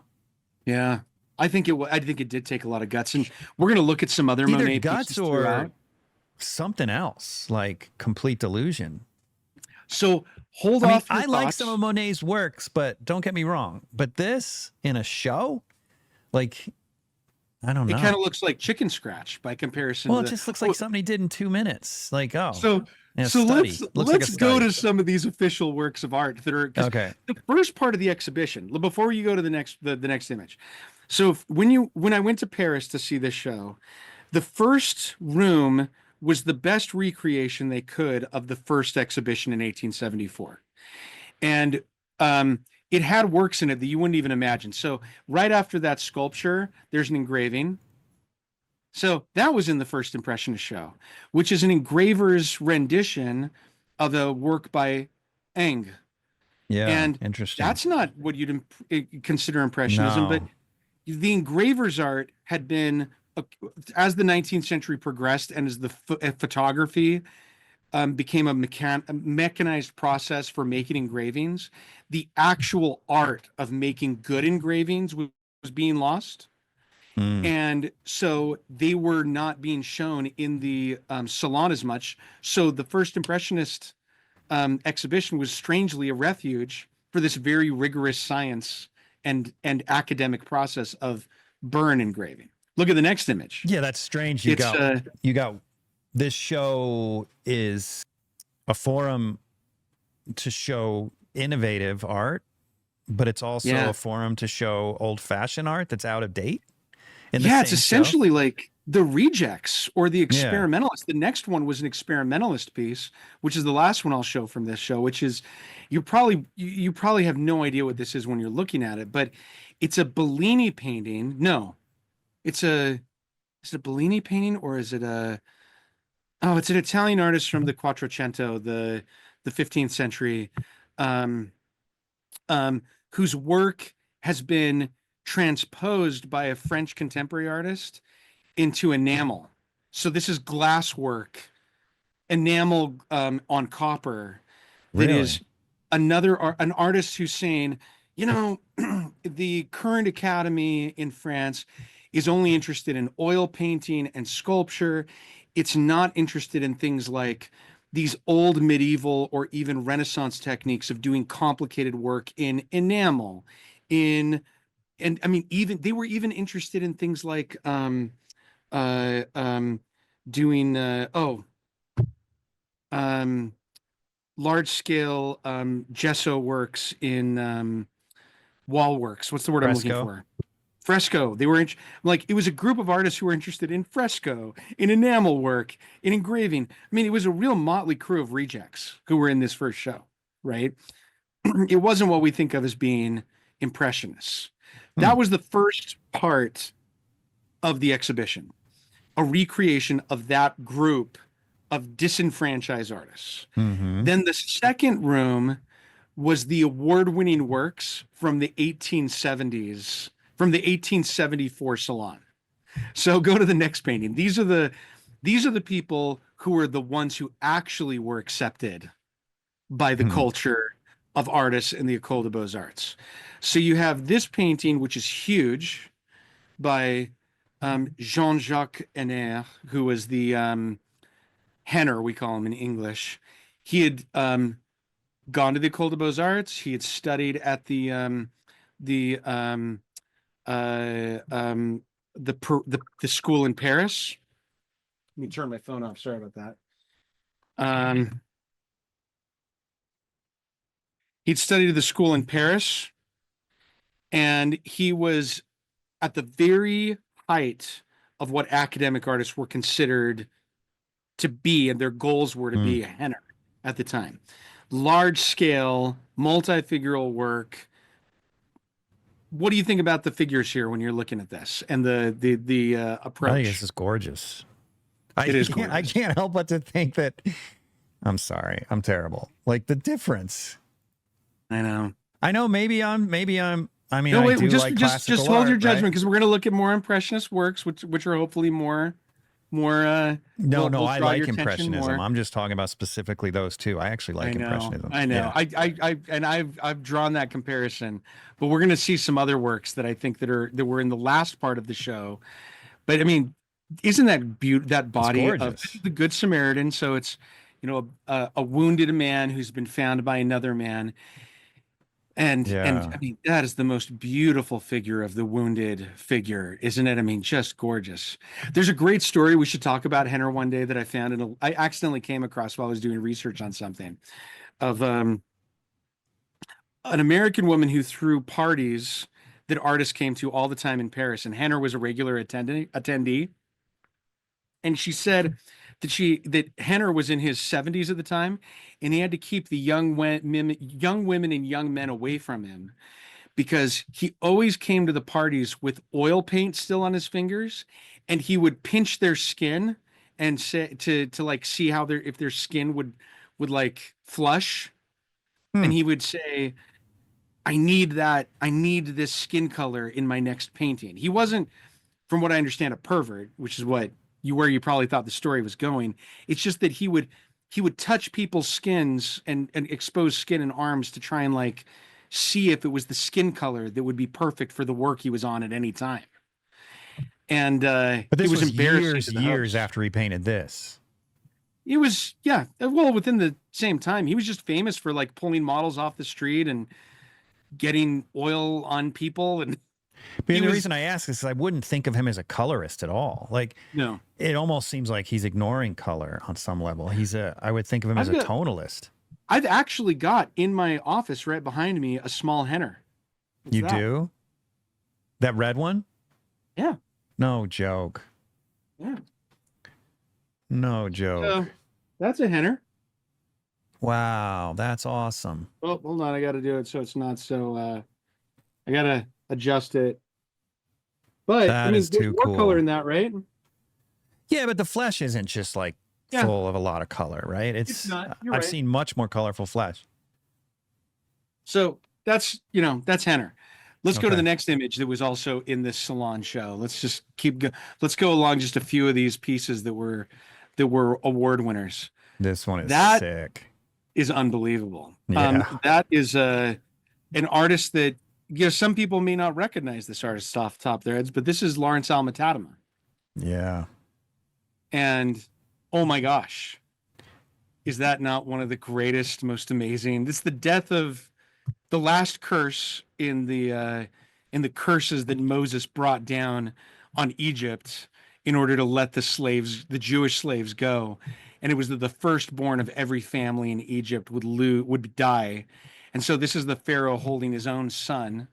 yeah. I think it did take a lot of guts, and we're going to look at some other Either Monet guts pieces or throughout. something else, like complete delusion. So hold I mean, off your I like thoughts. some of Monet's works, but don't get me wrong. But this in a show, like, I don't It know. kind of looks like chicken scratch by comparison Well, to it just looks like something he did in 2 minutes. Like, oh, so a so study. Looks like a let's go study. to some of these official works of art that are because Okay. the first part of the exhibition, before you go to the next image. So when I went to Paris to see this show, the first room was the best recreation they could of the first exhibition in 1874. And it had works in it that you wouldn't even imagine. So right after that sculpture, there's an engraving. So that was in the first Impressionist show, which is an engraver's rendition of a work by Eng. Yeah. And Interesting. that's not what you'd consider Impressionism, but No. the engraver's art had been, as the 19th century progressed and as the photography became a mechanized process for making engravings, the actual art of making good engravings was being lost. Hmm. And so they were not being shown in the salon as much. So the first Impressionist exhibition was strangely a refuge for this very rigorous science and academic process of burn engraving. Look at the next image. Yeah, that's strange. It's You got this show is a forum to show innovative art, but it's also yeah, a forum to show old-fashioned art that's out of date in the yeah. It's same show. essentially like the rejects or the Yeah. experimentalist. The next one was an experimentalist piece, which is the last one I'll show from this show, which is you probably have no idea what this is when you're looking at it, but it's a Bellini painting. No, it's a is it a Bellini painting or is it a oh, it's an Italian artist from the Quattrocento, the 15th century, um, whose work has been transposed by a French contemporary artist into enamel. So this is glass work, enamel on copper. That Really? is an artist who's saying, you know, the current academy in France is only interested in oil painting and sculpture. It's not interested in things like these old medieval or even Renaissance techniques of doing complicated work in enamel, in and I mean even they were even interested in things like uh um doing um large scale gesso works in wall works. What's the word I'm looking Fresco. for? Fresco. They were like, it was a group of artists who were interested in fresco, in enamel work, in engraving. I mean, it was a real motley crew of rejects who were in this first show, right? It wasn't what we think of as being impressionists. Hmm. That was the first part of the exhibition, a recreation of that group of disenfranchised artists. Mm-hmm. Then the second room was the award-winning works from the 1870s, from the 1874 salon. So go to the next painting. These are the people who are the ones who actually were accepted by the Hmm. culture of artists in the École des Beaux-Arts. So you have this painting, which is huge, by Jean-Jacques Henner, who was the Henner, we call him in English. He had gone to the École des Beaux-Arts. He had studied at the the school in Paris. Let me turn my phone off. Sorry about that. He'd studied at the school in Paris, and he was at the very height of what academic artists were considered to be, and their goals were to be a Henner at the time. Large scale, multi-figural work. What do you think about the figures here when you're looking at this and the approach? I think this is gorgeous. It is I gorgeous. can't help but to think that I'm sorry. I'm terrible. Like the difference. I know. I know maybe I'm I mean, No, I wait, do just like just classical hold art, your judgment right? because we're going to look at more impressionist works, which are hopefully more No, will I draw like your attention Impressionism. more. I'm just talking about specifically those two. I actually like Impressionism. I know. Yeah. I've drawn that comparison, but we're going to see some other works that I think that were in the last part of the show. But I mean, isn't that that It's body of gorgeous. the Good Samaritan? So it's, a wounded man who's been found by another man. And Yeah. I mean, that is the most beautiful figure of the wounded figure, isn't it? I mean, just gorgeous. There's a great story we should talk about Henner one day that I found I accidentally came across while I was doing research on something of an American woman who threw parties that artists came to all the time in Paris, and Henner was a regular attendee. And she said that Henner was in his 70s at the time, and he had to keep the young women and young men away from him because he always came to the parties with oil paint still on his fingers, and he would pinch their skin and say to like see how if their skin would like flush, Hmm. and he would say, I need this skin color in my next painting. He wasn't, from what I understand, a pervert, which is where you probably thought the story was going. It's just that he would touch people's skins and expose skin and arms to try and like see if it was the skin color that would be perfect for the work he was on at any time. And But this it was was embarrassing to the years host. after he painted this. It was, yeah, well, within the same time. He was just famous for like pulling models off the street and getting oil on people, and But he the was reason I ask is I wouldn't think of him as a colorist at all. Like no. it almost seems like he's ignoring color on some level. I would think of him as a tonalist. I've actually got in my office right behind me a small Henner. What's You that? do? That red one? Yeah. No joke. Yeah. No joke. So that's a Henner. Wow, that's awesome. Oh, hold on. I got to do it so it's not so. I got to adjust it. But That I mean, is there's too more cool. color in that, right? Yeah, but the flesh isn't just like Yeah. full of a lot of color, right? It's not. You're I've right. seen much more colorful flesh. So that's Henner. Let's go to Okay. the next image that was also in this salon show. Let's just let's go along just a few of these pieces that were award winners. This one is That sick. is unbelievable. Yeah. That is an artist that some people may not recognize this artist off the top of their heads, but this is Lawrence Alma-Tadema. Yeah. And oh my gosh, is that not one of the greatest, most amazing? This is the death of the last curse in the curses that Moses brought down on Egypt in order to let the Jewish slaves go. And it was that the firstborn of every family in Egypt would die. And so this is the Pharaoh holding his own son.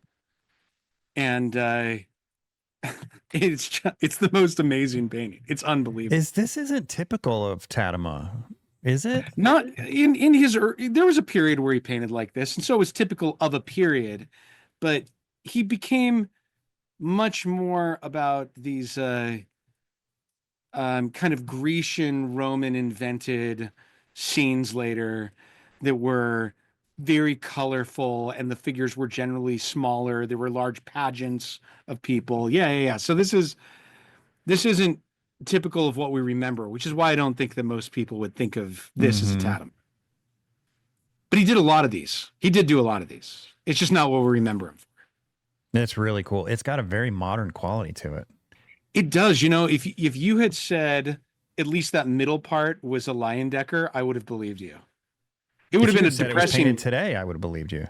And it's the most amazing painting. It's unbelievable. This isn't typical of Tadema, is it? Not in his there was a period where he painted like this, and so it was typical of a period, but he became much more about these kind of Grecian Roman invented scenes later that were very colorful, and the figures were generally smaller. There were large pageants of people. Yeah. So this isn't typical of what we remember, which is why I don't think that most people would think of this as a Tatum. But he did a lot of these. He did do a lot of these. It's just not what we remember him for. It's really cool. It's got a very modern quality to it. It does. If you had said at least that middle part was a Leyendecker, I would have believed you. It would have been a depressing. Today, I would have believed you.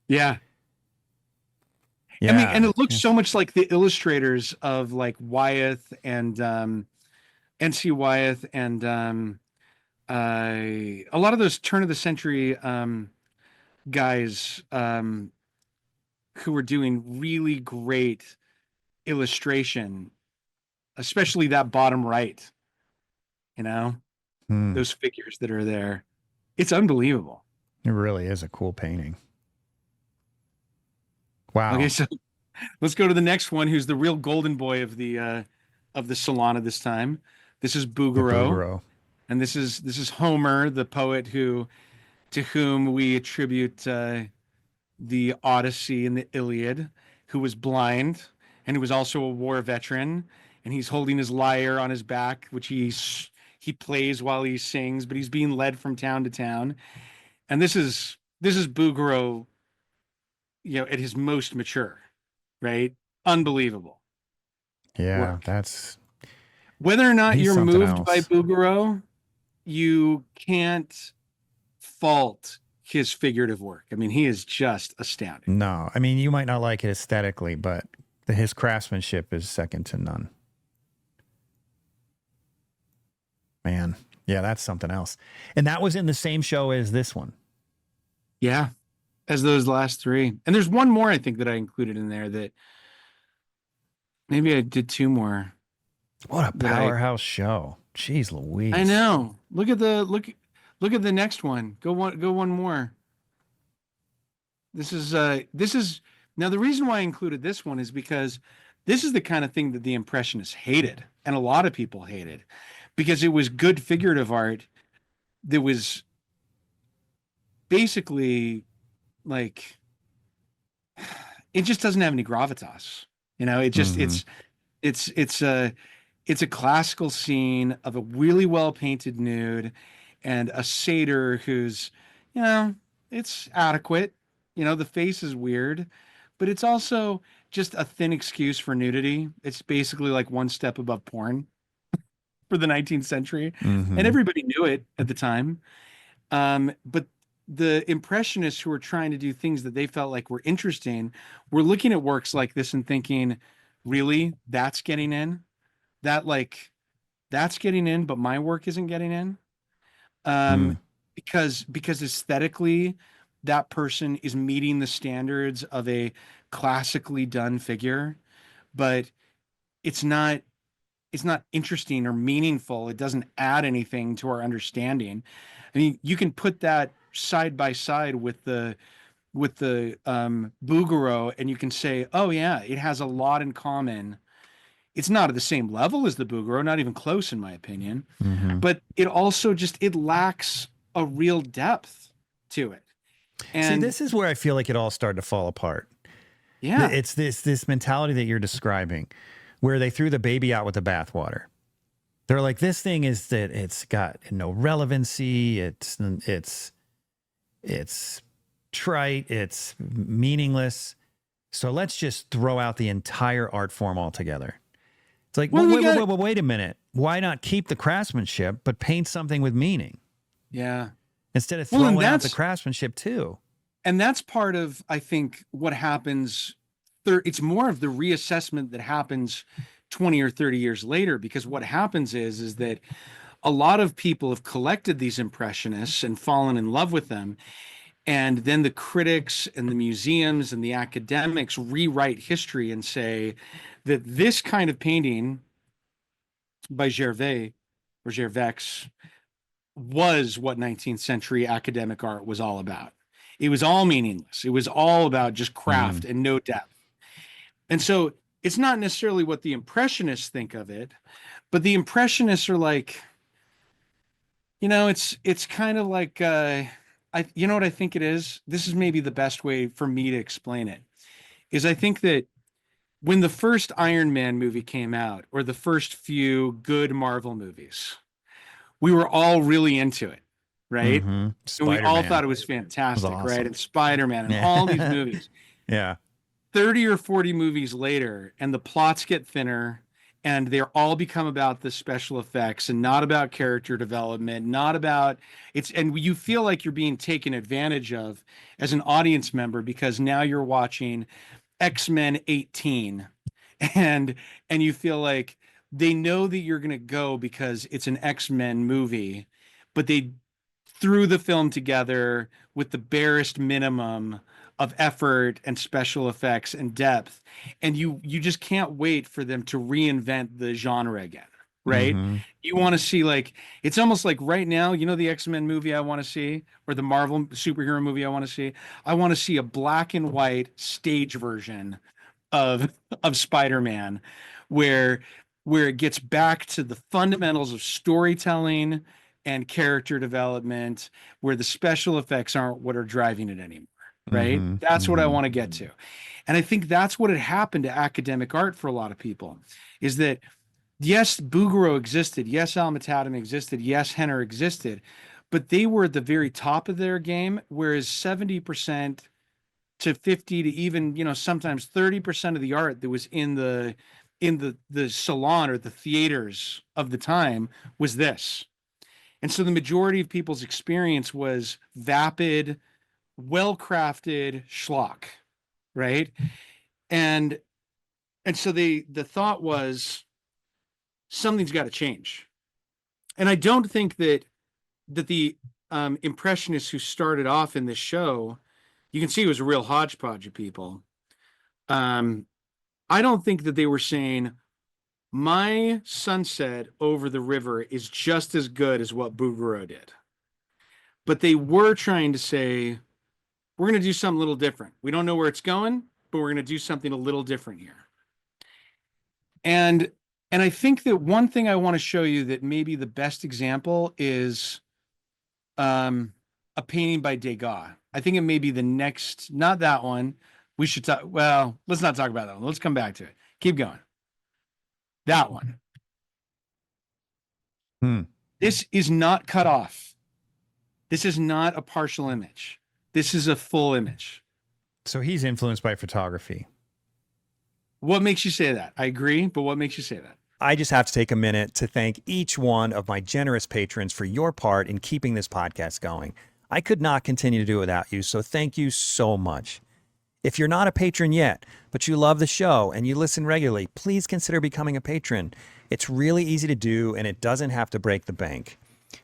Yeah. Yeah. I mean, and it looks so much like the illustrators of like Wyeth and N.C. Wyeth and a lot of those turn of the century guys who were doing really great illustration, especially that bottom right, those figures that are there. It's unbelievable. It really is a cool painting. Wow. Okay, so let's go to the next one, who's the real golden boy of the salon at this time. This is Bouguereau. And this is Homer, the poet to whom we attribute the Odyssey and the Iliad, who was blind and who was also a war veteran, and he's holding his lyre on his back, which he plays while he sings, but he's being led from town to town. And this is Bouguereau, at his most mature, right? Unbelievable. Yeah, work. that's whether or not you're moved else. by Bouguereau, you can't fault his figurative work. I mean, he is just astounding. No, I mean, you might not like it aesthetically, but his craftsmanship is second to none. Man, yeah, that's something else. And that was in the same show as this one. Yeah, as those last three. And there's one more I think that I included in there that maybe I did two more. What a powerhouse show. Jeez Louise. I know. Look at the next one. Go one more. This is now the reason why I included this one is because this is the kind of thing that the Impressionists hated, and a lot of people hated, because it was good figurative art that was basically like, it just doesn't have any gravitas. It just it's a classical scene of a really well painted nude and a satyr who's, it's adequate. The face is weird, but it's also just a thin excuse for nudity. It's basically like one step above porn for the 19th century. And everybody knew it at the time. But the Impressionists who were trying to do things that they felt like were interesting were looking at works like this and thinking, really, that's getting in? That's getting in, but my work isn't getting in? Because aesthetically, that person is meeting the standards of a classically done figure, but it's not interesting or meaningful. It doesn't add anything to our understanding. I mean, you can put that side by side with the Bouguereau, and you can say, oh yeah, it has a lot in common. It's not at the same level as the Bouguereau, not even close in my opinion, but it also it lacks a real depth to it. And see, this is where I feel like it all started to fall apart. Yeah. It's this mentality that you're describing where they threw the baby out with the bathwater. They're like, this thing is that it's got no relevancy. It's trite. It's meaningless. So let's just throw out the entire art form altogether. It's like, Well, wait a minute. Why not keep the craftsmanship, but paint something with meaning yeah. instead of Well, and throwing out the craftsmanship too? And that's part of, I think, what happens. It's more of the reassessment that happens 20 or 30 years later, because what happens is that a lot of people have collected these impressionists and fallen in love with them. And then the critics and the museums and the academics rewrite history and say that this kind of painting by Gervais or Gervex was what 19th century academic art was all about. It was all meaningless. It was all about just craft and no depth. And so it's not necessarily what the Impressionists think of it, but the Impressionists are like, it's kind of like, you know what I think it is? This is maybe the best way for me to explain it, is I think that when the first Iron Man movie came out, or the first few good Marvel movies, we were all really into it, right? Mm-hmm. And we all thought it was fantastic, awesome. right? And Spider-Man and all these movies. Yeah. 30 or 40 movies later, and the plots get thinner, and they're all become about the special effects and not about character development, not about and you feel like you're being taken advantage of as an audience member, because now you're watching X-Men 18 and you feel like they know that you're going to go because it's an X-Men movie, but they threw the film together with the barest minimum of effort and special effects and depth, and you just can't wait for them to reinvent the genre again, right? You want to see, like, it's almost like right now, the X-Men movie I want to see, or the Marvel superhero movie I want to see. I want to see a black and white stage version of Spider-Man, where it gets back to the fundamentals of storytelling and character development, where the special effects aren't what are driving it anymore, right? That's what I want to get to. And I think that's what had happened to academic art for a lot of people, is that yes, Bouguereau existed, yes, Alma-Tadem existed, yes, Henner existed, but they were at the very top of their game, whereas 70% to 50 to even, sometimes 30% of the art that was in the salon or the theaters of the time was this. And so the majority of people's experience was vapid, well-crafted schlock, right? And so the thought was, something's got to change. And I don't think that the Impressionists who started off in this show, you can see it was a real hodgepodge of people. I don't think that they were saying, my sunset over the river is just as good as what Bouguereau did. But they were trying to say, we're going to do something a little different. We don't know where it's going, but we're going to do something a little different here. And I think that one thing I want to show you that maybe the best example is a painting by Degas. I think it may be the next, not that one. We should talk. Well, let's not talk about that one. Let's come back to it. Keep going. That one. This is not cut off. This is not a partial image. This is a full image. So he's influenced by photography. What makes you say that? I agree, but what makes you say that? I just have to take a minute to thank each one of my generous patrons for your part in keeping this podcast going. I could not continue to do it without you, so thank you so much. If you're not a patron yet, but you love the show and you listen regularly, please consider becoming a patron. It's really easy to do, and it doesn't have to break the bank.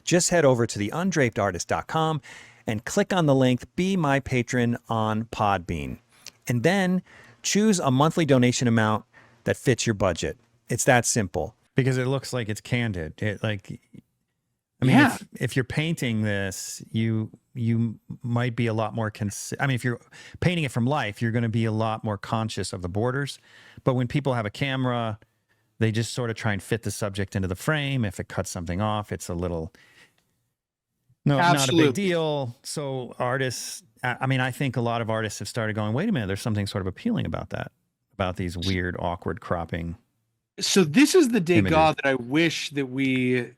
Just head over to theundrapedartist.com and click on the link Be My Patron on Podbean. And then choose a monthly donation amount that fits your budget. It's that simple. Because it looks like it's candid. If you're painting this, you might be a lot more if you're painting it from life, you're going to be a lot more conscious of the borders. But when people have a camera, they just sort of try and fit the subject into the frame. If it cuts something off, it's a little not a big deal. So artists, I think a lot of artists have started going, wait a minute, there's something sort of appealing about that, about these weird, awkward cropping. So this is the Degas that I wish that we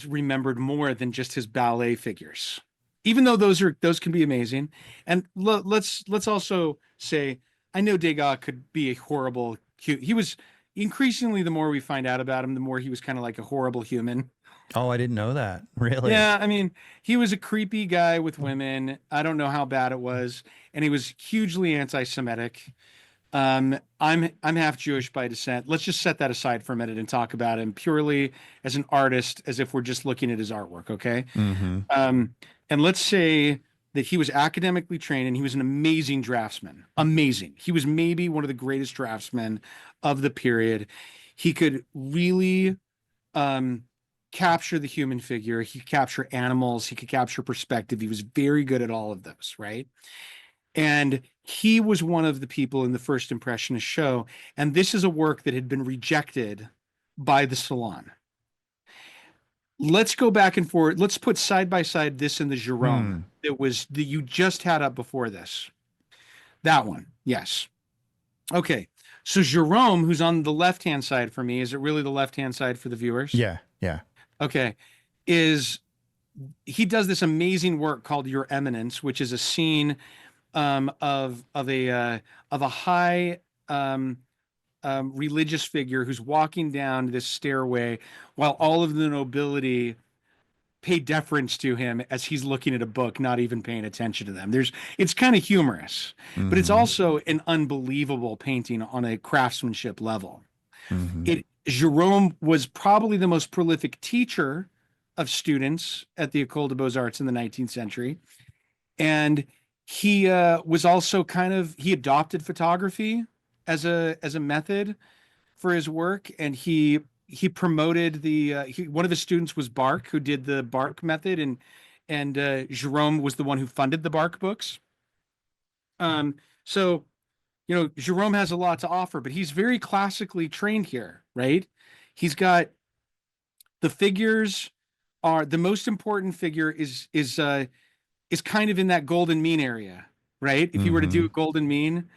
remembered more than just his ballet figures, even though those can be amazing. And let's also say I know Degas could be a horrible. He was increasingly, the more we find out about him, the more he was kind of like a horrible human. Oh, I didn't know that. Really? Yeah, I mean, he was a creepy guy with women. I don't know how bad it was, and he was hugely anti-Semitic. I'm half Jewish by descent. Let's just set that aside for a minute and talk about him purely as an artist, as if we're just looking at his artwork, okay? Mm-hmm. And let's say that he was academically trained and he was an amazing draftsman. Amazing. He was maybe one of the greatest draftsmen of the period. He could really capture the human figure. He could capture animals. He could capture perspective. He was very good at all of those, right? And he was one of the people in the first Impressionist show. And this is a work that had been rejected by the Salon. Let's go back and forth. Let's put side by side this and the Jerome that you just had up before this. That one. Yes. Okay. So Jerome, who's on the left-hand side for me, is it really the left-hand side for the viewers? Yeah. Yeah. Okay. He does this amazing work called Your Eminence, which is a scene of a high religious figure who's walking down this stairway while all of the nobility pay deference to him as he's looking at a book, not even paying attention to them. It's kind of humorous, but it's also an unbelievable painting on a craftsmanship level. Jerome was probably the most prolific teacher of students at the École des Beaux-Arts in the 19th century. And he was also he adopted photography as a method for his work. And he promoted one of his students was Bark, who did the Bark method. And Jerome was the one who funded the Bark books. So, Jerome has a lot to offer, but he's very classically trained here, right? He's got the figures the most important figure is kind of in that golden mean area, right? If you were to do a golden mean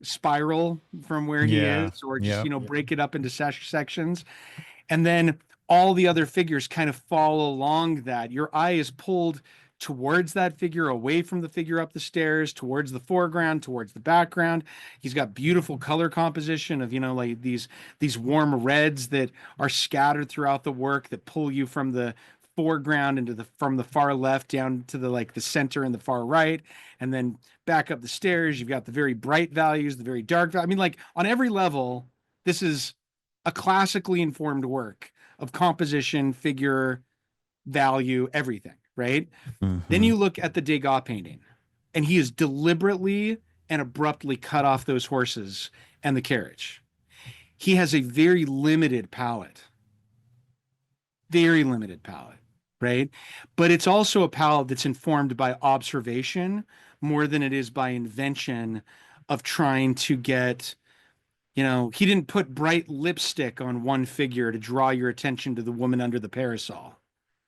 spiral from where he is, or just, break it up into sections, and then all the other figures kind of fall along that. Your eye is pulled towards that figure, away from the figure up the stairs, towards the foreground, towards the background. He's got beautiful color composition of, like these warm reds that are scattered throughout the work that pull you from the foreground from the far left down to the center and the far right, and then back up the stairs. You've got the very bright values, the very dark values. I mean, like on every level, this is a classically informed work of composition, figure, value, everything, right? Then you look at the Degas painting, and he has deliberately and abruptly cut off those horses and the carriage. He has a very limited palette, right? But it's also a palette that's informed by observation more than it is by invention of trying to get, he didn't put bright lipstick on one figure to draw your attention to the woman under the parasol,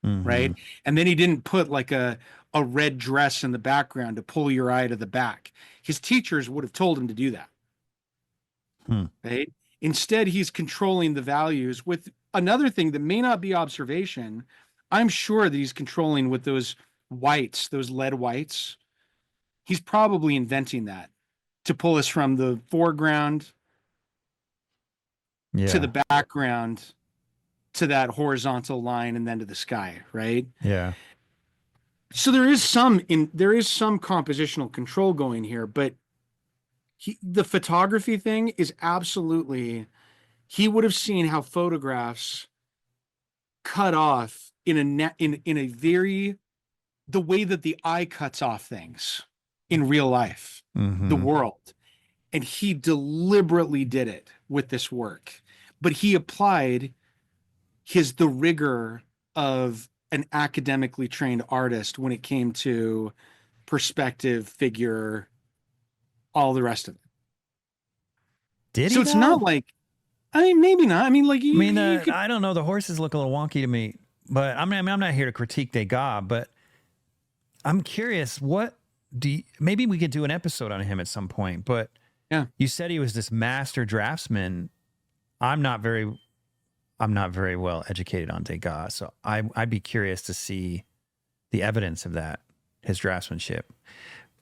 right? And then he didn't put like a red dress in the background to pull your eye to the back. His teachers would have told him to do that, right? Instead, he's controlling the values with another thing that may not be observation. I'm sure that he's controlling with those whites, those lead whites. He's probably inventing that to pull us from the foreground to the background to that horizontal line and then to the sky, right? Yeah. So there is some compositional control going here, but the photography thing is absolutely, he would have seen how photographs cut off in a very, the way that the eye cuts off things in real life, the world. And he deliberately did it with this work, but he applied the rigor of an academically trained artist when it came to perspective, figure, all the rest of it. Did so he? It's though? not like, I mean, maybe not. I mean, like, I don't know. The horses look a little wonky to me, but I'm not here to critique Degas, but I'm curious. Maybe we could do an episode on him at some point, but yeah, you said he was this master draftsman. I'm not very well educated on Degas, so I'd be curious to see the evidence of that, his draftsmanship.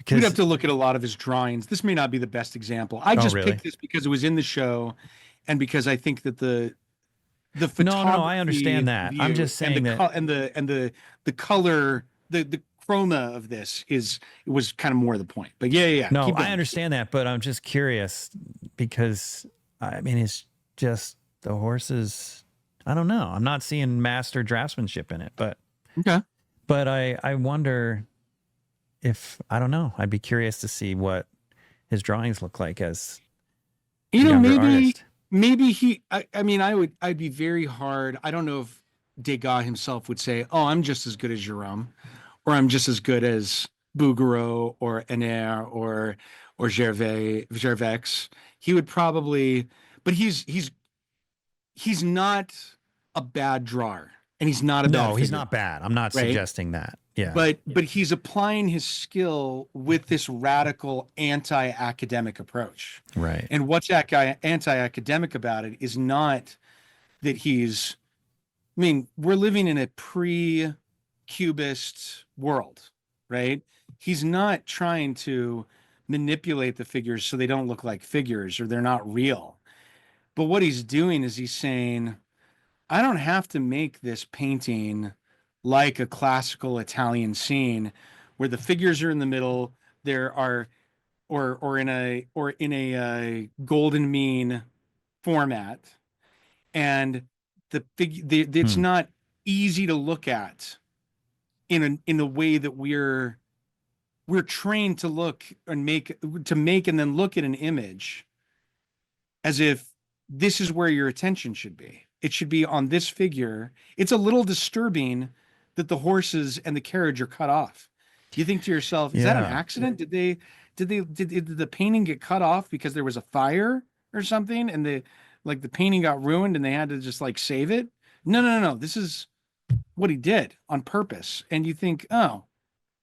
We'd have to look at a lot of his drawings. This may not be the best example. I just really? picked this because it was in the show, and because I think that the No, photography, I understand that. I'm view, just saying that. The color, the chroma of this it was kind of more the point. But yeah. No, Keep going. I understand that, but I'm just curious because I mean, it's just the horses. I don't know. I'm not seeing master draftsmanship in it, but Okay. But I wonder if, I don't know. I'd be curious to see what his drawings look like as a younger artist. Maybe I'd be very hard. I don't know if Degas himself would say, "Oh, I'm just as good as Jerome," or "I'm just as good as Bouguereau or Henner or Gervex." He would probably, but he's not a bad drawer, and he's not a bad No, he's figure, not bad. I'm not right? suggesting that. Yeah. But he's applying his skill with this radical anti-academic approach. Right. And what's anti-academic about it is not that we're living in a pre-cubist world, right? He's not trying to manipulate the figures so they don't look like figures or they're not real. But what he's doing is he's saying, I don't have to make this painting like a classical Italian scene where the figures are in the middle. There are, or in a golden mean format, and it's not easy to look at in the way that we're trained to look and make and then look at an image as if this is where your attention should be. It should be on this figure. It's a little disturbing that the horses and the carriage are cut off. You think to yourself, is that an accident? Did the painting get cut off because there was a fire or something and the painting got ruined and they had to just like save it? No. This is what he did on purpose. And you think, oh,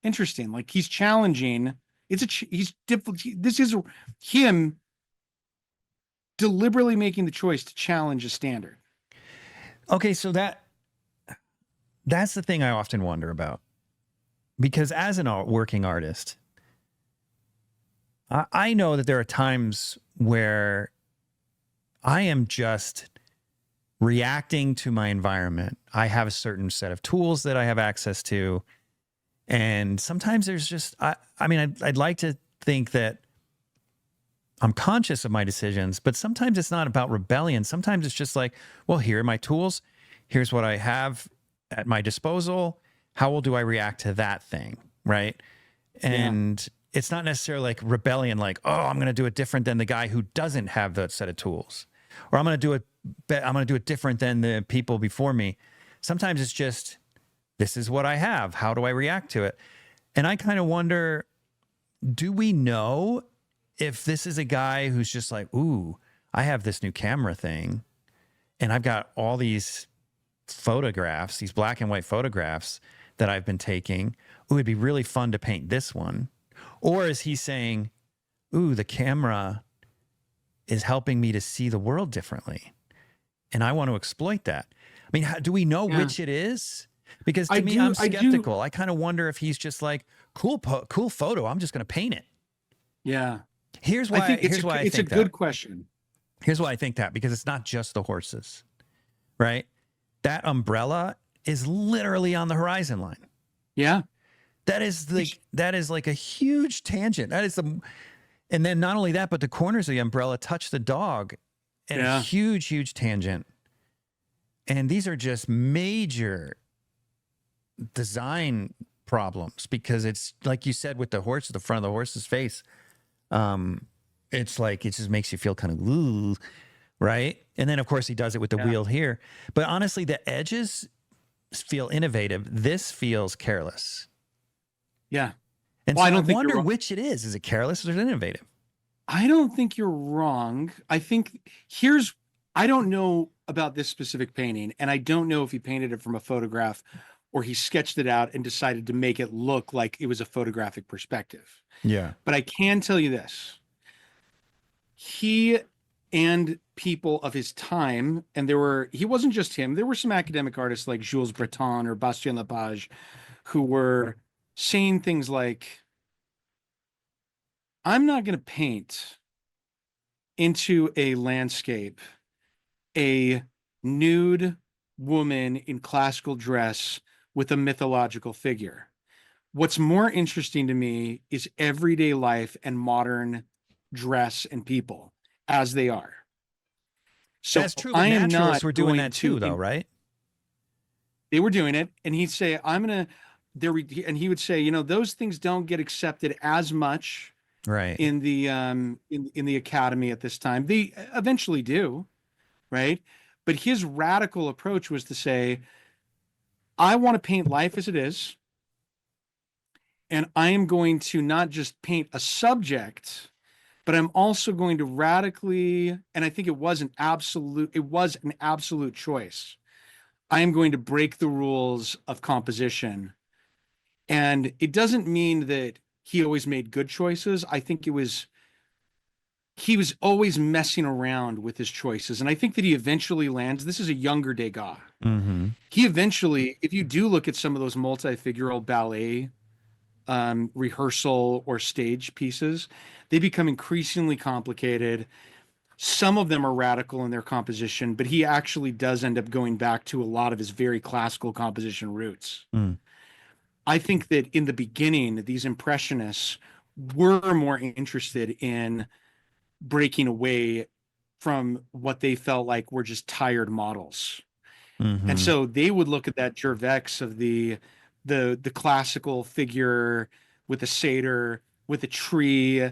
interesting. Like he's challenging. This is him deliberately making the choice to challenge a standard. Okay, so that's the thing I often wonder about. Because as an working artist, I know that there are times where I am just reacting to my environment. I have a certain set of tools that I have access to. And sometimes there's just, I'd like to think that I'm conscious of my decisions, but sometimes it's not about rebellion. Sometimes it's just like, well, here are my tools. Here's what I have at my disposal. How well do I react to that thing? Right. And it's not necessarily like rebellion, like, oh, I'm going to do it different than the guy who doesn't have that set of tools, or I'm going to do it different than the people before me. Sometimes it's just, this is what I have. How do I react to it? And I kind of wonder, do we know if this is a guy who's just like, ooh, I have this new camera thing and I've got all these photographs, these black and white photographs that I've been taking. Ooh, it'd be really fun to paint this one. Or is he saying, ooh, the camera is helping me to see the world differently and I want to exploit that? I mean, do we know which it is? Because to me, I'm skeptical. I kind of wonder if he's just like, cool photo, I'm just going to paint it. Yeah. Here's why I think it's a good question. Here's why I think that, because it's not just the horses, right? That umbrella is literally on the horizon line. Yeah. That is like a huge tangent. And then not only that, but the corners of the umbrella touch the dog and a huge, huge tangent. And these are just major design problems because it's like you said with the horse, the front of the horse's face. It's like, it just makes you feel kind of, ooh, right? And then of course he does it with the wheel here. But honestly, the edges feel innovative. This feels careless. Yeah. And so I wonder which it is. Is it careless or is it innovative? I don't think you're wrong. I think I don't know about this specific painting, and I don't know if he painted it from a photograph or he sketched it out and decided to make it look like it was a photographic perspective. Yeah. But I can tell you this. He and people of his time, and he wasn't just him, there were some academic artists like Jules Breton or Bastien Lepage who were saying things like, I'm not going to paint into a landscape a nude woman in classical dress with a mythological figure. What's more interesting to me is everyday life and modern dress and people as they are. So That's true, but I am naturalists not were doing going that too, to, though, right? they were doing it. And he'd say, I'm going to, and he would say, you know, those things don't get accepted as much Right. in the in the academy at this time. They eventually do, right? But his radical approach was to say, I want to paint life as it is, and I am going to not just paint a subject, but I'm also going to radically, and I think it was an absolute choice. I am going to break the rules of composition. And it doesn't mean that he always made good choices. I think he was always messing around with his choices. And I think that he eventually lands. This is a younger Degas. Mm-hmm. He eventually, if you do look at some of those multi-figural ballet rehearsal or stage pieces, they become increasingly complicated. Some of them are radical in their composition, but he actually does end up going back to a lot of his very classical composition roots. Mm. I think that in the beginning, these impressionists were more interested in breaking away from what they felt like were just tired models. And Mm-hmm. so they would look at that Gervex of the classical figure with a satyr, with a tree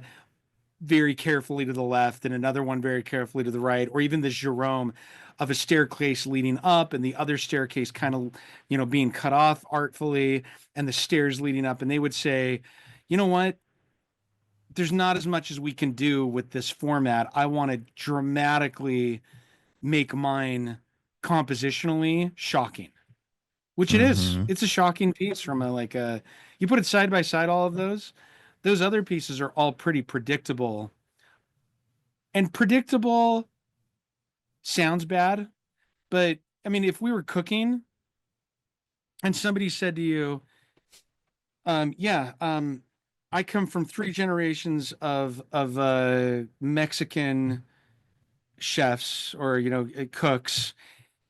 very carefully to the left and another one very carefully to the right, or even the Jerome of a staircase leading up and the other staircase kind of, you know, being cut off artfully and the stairs leading up. And they would say, you know what? There's not as much as we can do with this format. I want to dramatically make mine compositionally shocking, which it is. Mm-hmm. It's a shocking piece from a like a you put it side by side, all of those other pieces are all pretty predictable. And predictable sounds bad, but I mean, if we were cooking and somebody said to you, yeah, I come from three generations of Mexican chefs or you know cooks,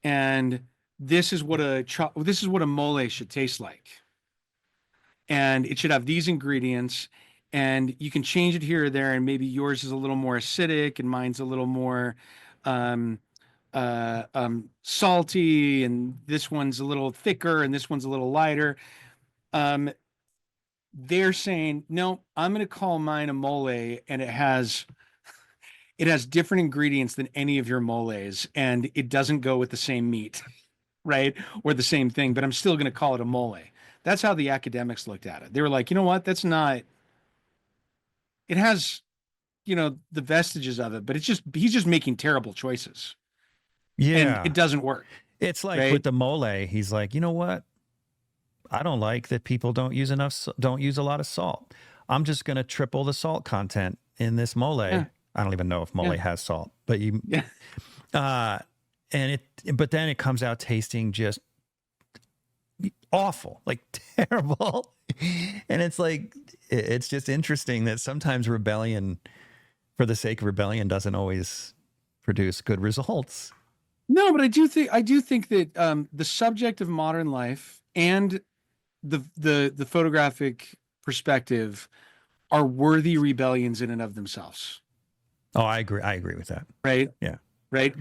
and this is what a mole should taste like, and it should have these ingredients, and you can change it here or there, and maybe yours is a little more acidic and mine's a little more um, salty, and this one's a little thicker, and this one's a little lighter. Um, they're saying, no, I'm going to call mine a mole, and it has different ingredients than any of your moles, and it doesn't go with the same meat, right? Or the same thing, but I'm still going to call it a mole. That's how the academics looked at it. They were like, you know what? That's not, it has, you know, the vestiges of it, but he's just making terrible choices and Yeah. it doesn't work, It's like with right? the mole, he's like, you know what? I don't like that people don't use a lot of salt. I'm just going to triple the salt content in this mole. Yeah. I don't even know if mole Yeah. has salt, but Yeah. uh, but then it comes out tasting just awful, like terrible. And it's like, it's just interesting that sometimes rebellion for the sake of rebellion doesn't always produce good results. No, but I do think that the subject of modern life and the photographic perspective are worthy rebellions in and of themselves, Oh, I agree. I agree with that. right? Yeah. Right.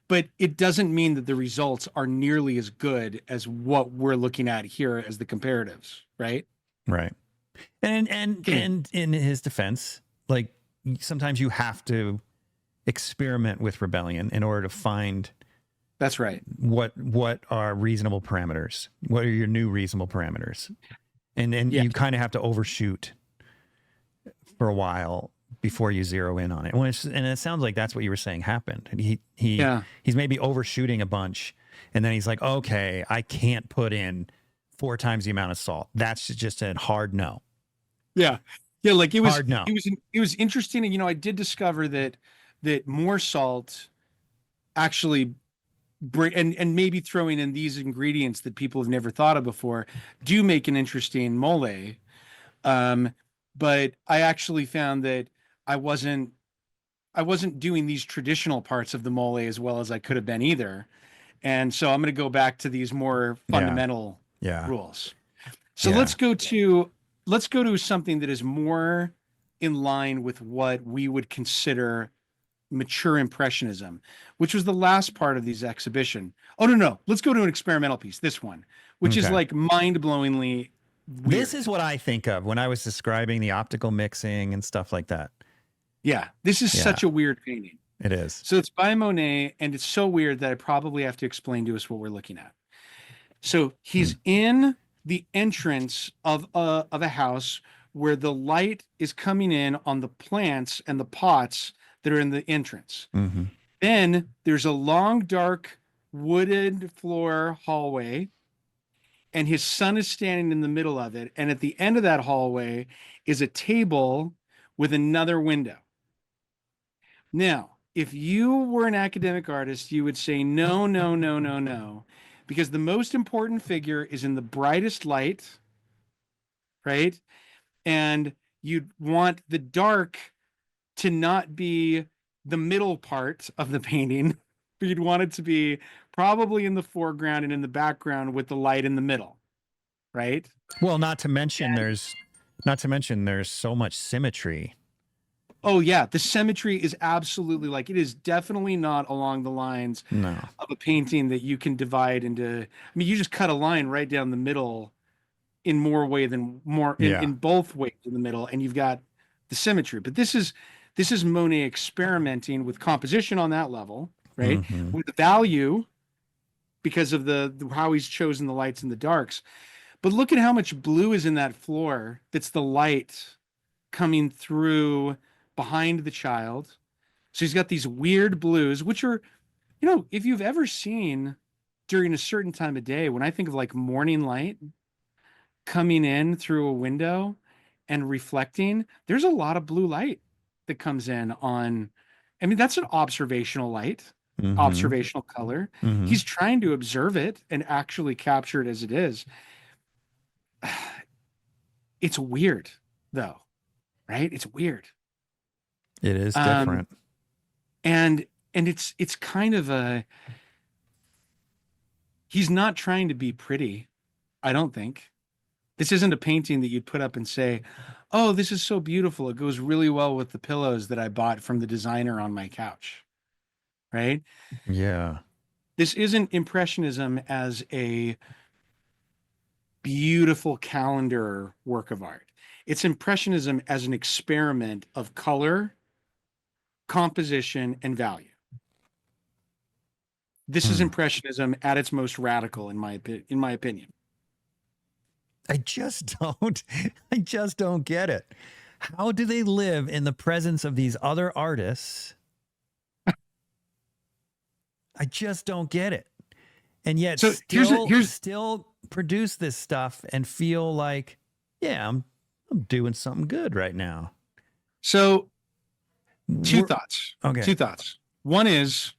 But it doesn't mean that the results are nearly as good as what we're looking at here as the comparatives, right? Right. And in his defense, like sometimes you have to experiment with rebellion in order to find That's right. what are reasonable parameters. What are your new reasonable parameters? And Yeah. you kind of have to overshoot for a while before you zero in on it. And it sounds like that's what you were saying happened. Yeah. He's maybe overshooting a bunch, and then he's like, okay, I can't put in 4 times the amount of salt. That's just a hard no. Yeah. Yeah. Like Hard no. it was interesting. And, you know, I did discover that more salt actually bring, and maybe throwing in these ingredients that people have never thought of before do make an interesting mole. Um, but I actually found that I wasn't I wasn't doing these traditional parts of the mole as well as I could have been either. And so I'm going to go back to these more Yeah. fundamental Yeah. rules. So Yeah. let's go to something that is more in line with what we would consider mature impressionism, which was the last part of these exhibition. Oh no, let's go to an experimental piece, this one, which is Okay. like mind-blowingly This weird. is what I think of when I was describing the optical mixing and stuff like that. Yeah, this is Yeah, such a weird painting. it is. So it's by Monet, and it's so weird that I probably have to explain to us what we're looking at. So Hmm. he's in the entrance of a house where the light is coming in on the plants and the pots that are in the entrance. Mm-hmm. Then there's a long, dark, wooded floor hallway, and his son is standing in the middle of it. And at the end of that hallway is a table with another window. Now, if you were an academic artist, you would say, no, no, no, no, no, because the most important figure is in the brightest light, right? And you'd want the dark to not be the middle part of the painting. You'd want it to be probably in the foreground and in the background with the light in the middle, right? Well, not to mention there's so much symmetry. Oh yeah, the symmetry is absolutely like it is definitely not along the lines No. of a painting that you can divide into. I mean, you just cut a line right down the middle in more way than more Yeah. in both ways in the middle, and you've got the symmetry. But this is Monet experimenting with composition on that level, right? Mm-hmm. With the value because of the how he's chosen the lights and the darks. But look at how much blue is in that floor. That's the light coming through behind the child. So he's got these weird blues, which are, if you've ever seen during a certain time of day, when I think of like morning light coming in through a window and reflecting, there's a lot of blue light that comes in on, I mean, that's an observational light, Mm-hmm. observational color. Mm-hmm. He's trying to observe it and actually capture it as it is. It's weird though, right? It's weird. It is Um, different. and it's kind of he's not trying to be pretty, I don't think. This isn't a painting that you'd put up and say, "Oh, this is so beautiful. It goes really well with the pillows that I bought from the designer on my couch." Right? Yeah. This isn't impressionism as a beautiful calendar work of art. It's impressionism as an experiment of color, composition, and value. This is Hmm. impressionism at its most radical in my opinion. I just don't I just don't get it. How do they live in the presence of these other artists? I just don't get it. And yet So here's still produce this stuff and feel like, yeah, I'm doing something good right now. so two We're, thoughts. okay. Two thoughts. One is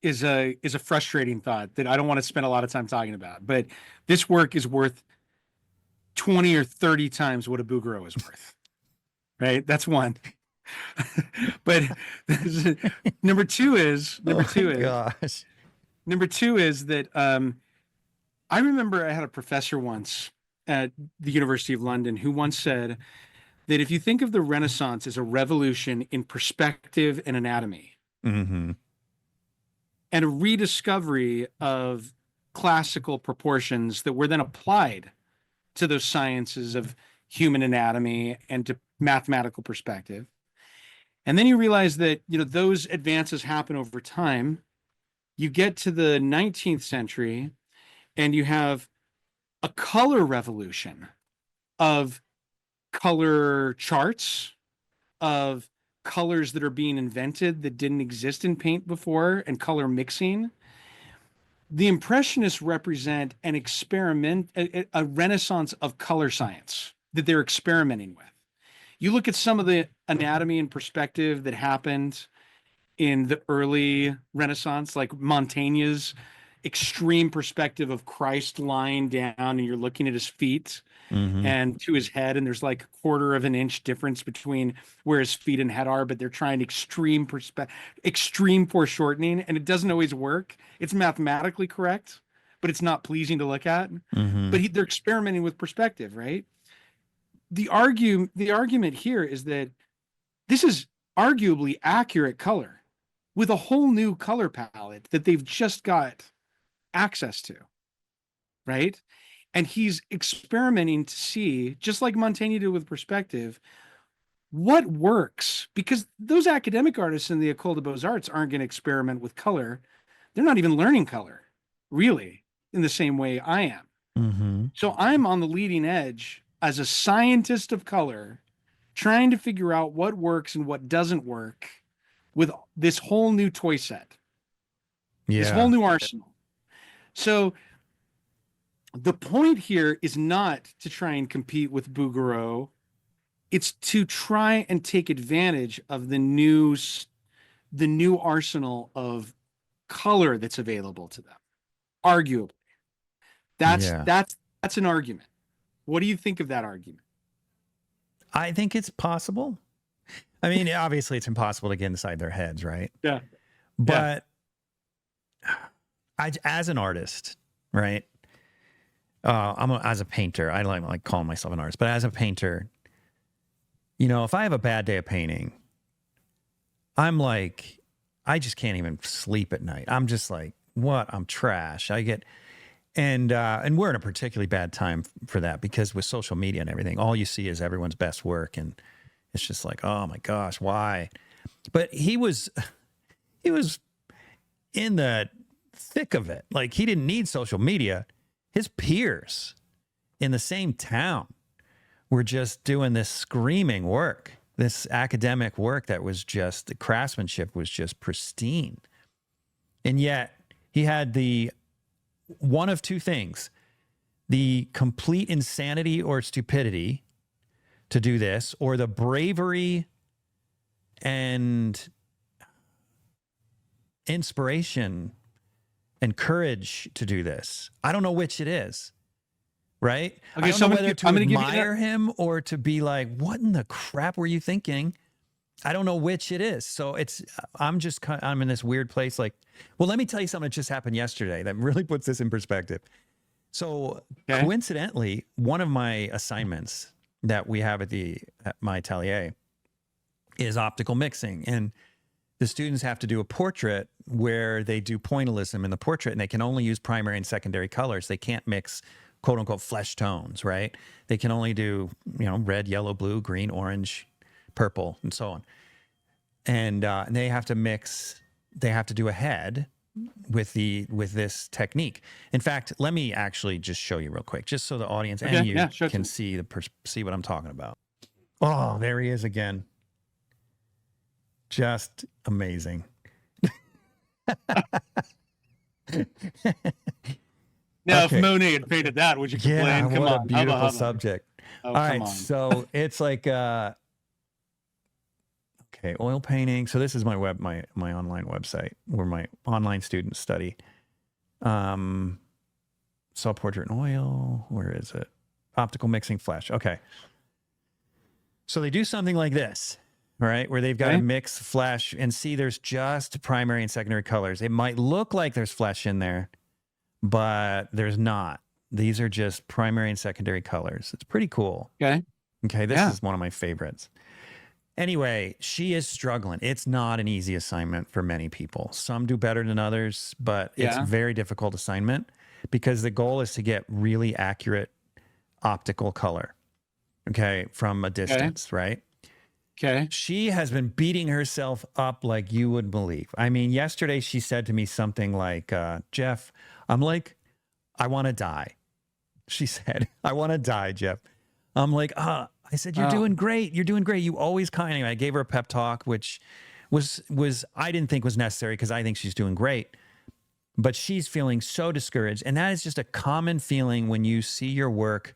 a frustrating thought that I don't want to spend a lot of time talking about, but this work is worth 20 or 30 times what a Bouguereau is worth. Right? That's one. But number two is Oh my gosh. number two is that I remember I had a professor once at the University of London who once said that if you think of the Renaissance as a revolution in perspective and anatomy Mm-hmm. and a rediscovery of classical proportions that were then applied to those sciences of human anatomy and to mathematical perspective. And then you realize that, those advances happen over time. You get to the 19th century and you have a color revolution of color charts, of colors that are being invented that didn't exist in paint before, and color mixing. The Impressionists represent an experiment, a renaissance of color science that they're experimenting with. You look at some of the anatomy and perspective that happened in the early Renaissance, like Montaigne's extreme perspective of Christ lying down and you're looking at his feet and to his head, and there's like a quarter of an inch difference between where his feet and head are, but they're trying extreme foreshortening, and it doesn't always work. It's mathematically correct, but it's not pleasing to look at. But they're experimenting with perspective, right? The argument here is that this is arguably accurate color with a whole new color palette that they've just got access to, right? And he's experimenting to see, just like Montaigne did with perspective, what works, because those academic artists in the École des Beaux-Arts aren't going to experiment with color. They're not even learning color, really, in the same way I am. So I'm on the leading edge as a scientist of color, trying to figure out what works and what doesn't work with this whole new toy set, this whole new arsenal. So the point here is not to try and compete with Bouguereau. It's to try and take advantage of the new arsenal of color that's available to them. Arguably, that's an argument. What do you think of that argument? I think it's possible. I mean, obviously, it's impossible to get inside their heads, right? Yeah. But as an artist, right? As a painter, I don't like calling myself an artist, but as a painter, you know, if I have a bad day of painting, I'm like, I just can't even sleep at night. I'm just like, what? I'm trash. And we're in a particularly bad time for that, because with social media and everything, all you see is everyone's best work, and it's just like, oh my gosh, why? But he was in the thick of it. Like, he didn't need social media. His peers in the same town were just doing this screaming work, this academic work that was just, the craftsmanship was just pristine. And yet he had the one of two things: the complete insanity or stupidity to do this, or the bravery and inspiration and courage to do this. I don't know which it is, right? Okay, I don't know whether to admire him or to be like, what in the crap were you thinking? I don't know which it is. So I'm in this weird place. Like, well, let me tell you something that just happened yesterday that really puts this in perspective. So coincidentally, one of my assignments that we have at my atelier is optical mixing. And the students have to do a portrait where they do pointillism in the portrait, and they can only use primary and secondary colors. They can't mix quote unquote flesh tones, right? They can only do, red, yellow, blue, green, orange, purple, and so on. And they have to do a head with this technique. In fact, let me actually just show you real quick, just so the audience and you can see what I'm talking about. Oh, there he is again. Just amazing. Now, if Monet had painted that, would you complain? Yeah, Come what on. a beautiful subject. Oh, all right, so it's like oil painting. So this is my online website where my online students study. Self-portrait in oil. Where is it? Optical mixing flesh. Okay. So they do something like this, all right, where they've got to mix flesh and see there's just primary and secondary colors. It might look like there's flesh in there, but there's not. These are just primary and secondary colors. It's pretty cool. Okay, this is one of my favorites. Anyway, she is struggling. It's not an easy assignment for many people. Some do better than others, but it's a very difficult assignment because the goal is to get really accurate optical color, from a distance, right? Okay. She has been beating herself up like you would believe. I mean, yesterday she said to me something like, Jeff, I'm like, I want to die. She said, I want to die, Jeff. I'm like, I said, you're doing great. You're doing great. You always I gave her a pep talk, which was I didn't think was necessary because I think she's doing great. But she's feeling so discouraged. And that is just a common feeling when you see your work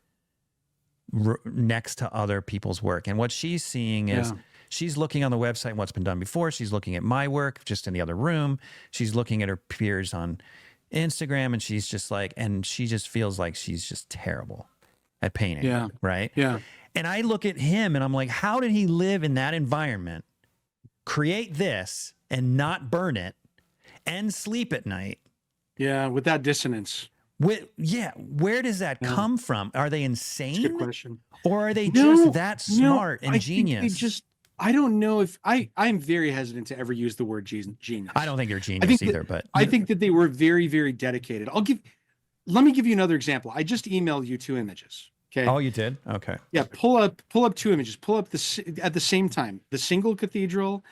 next to other people's work. And what she's seeing is she's looking on the website what's been done before. She's looking at my work just in the other room. She's looking at her peers on Instagram, and she's just like, and she just feels like she's just terrible at painting. Yeah. Right. Yeah. And I look at him and I'm like, how did he live in that environment, create this and not burn it and sleep at night? Yeah. With that dissonance. Where does that come from? Are they That's a good insane? question. Or are they just that smart and I genius? think they just, I don't know if I'm very hesitant to ever use the word genius. I don't think you're genius either, but I think that they were very, very dedicated. Let me give you another example. I just emailed you 2 images. Okay. Oh, you did? Okay. Yeah. Pull up 2 images. Pull up at the same time, the single cathedral,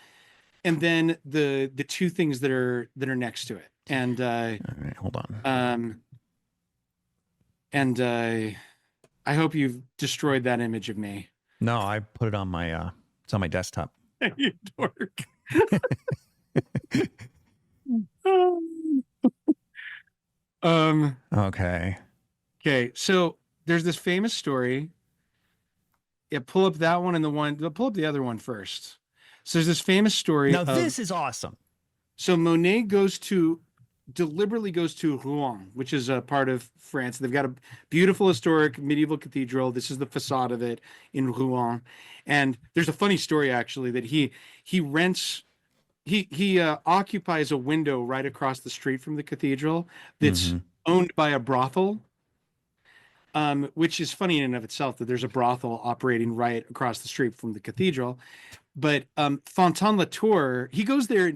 and then the 2 things that are next to it. And all right, hold on. And I hope you've destroyed that image of me. No, I put it on my it's on my desktop. You dork. Okay. Okay, so there's this famous story. Yeah, pull up that one and pull up the other one first. So there's this famous story. Now this is awesome. So Monet deliberately goes to Rouen, which is a part of France. They've got a beautiful historic medieval cathedral. This is the facade of it in Rouen. And there's a funny story actually that he occupies a window right across the street from the cathedral that's owned by a brothel. Which is funny in and of itself that there's a brothel operating right across the street from the cathedral. But Fontaine-Latour, he goes there.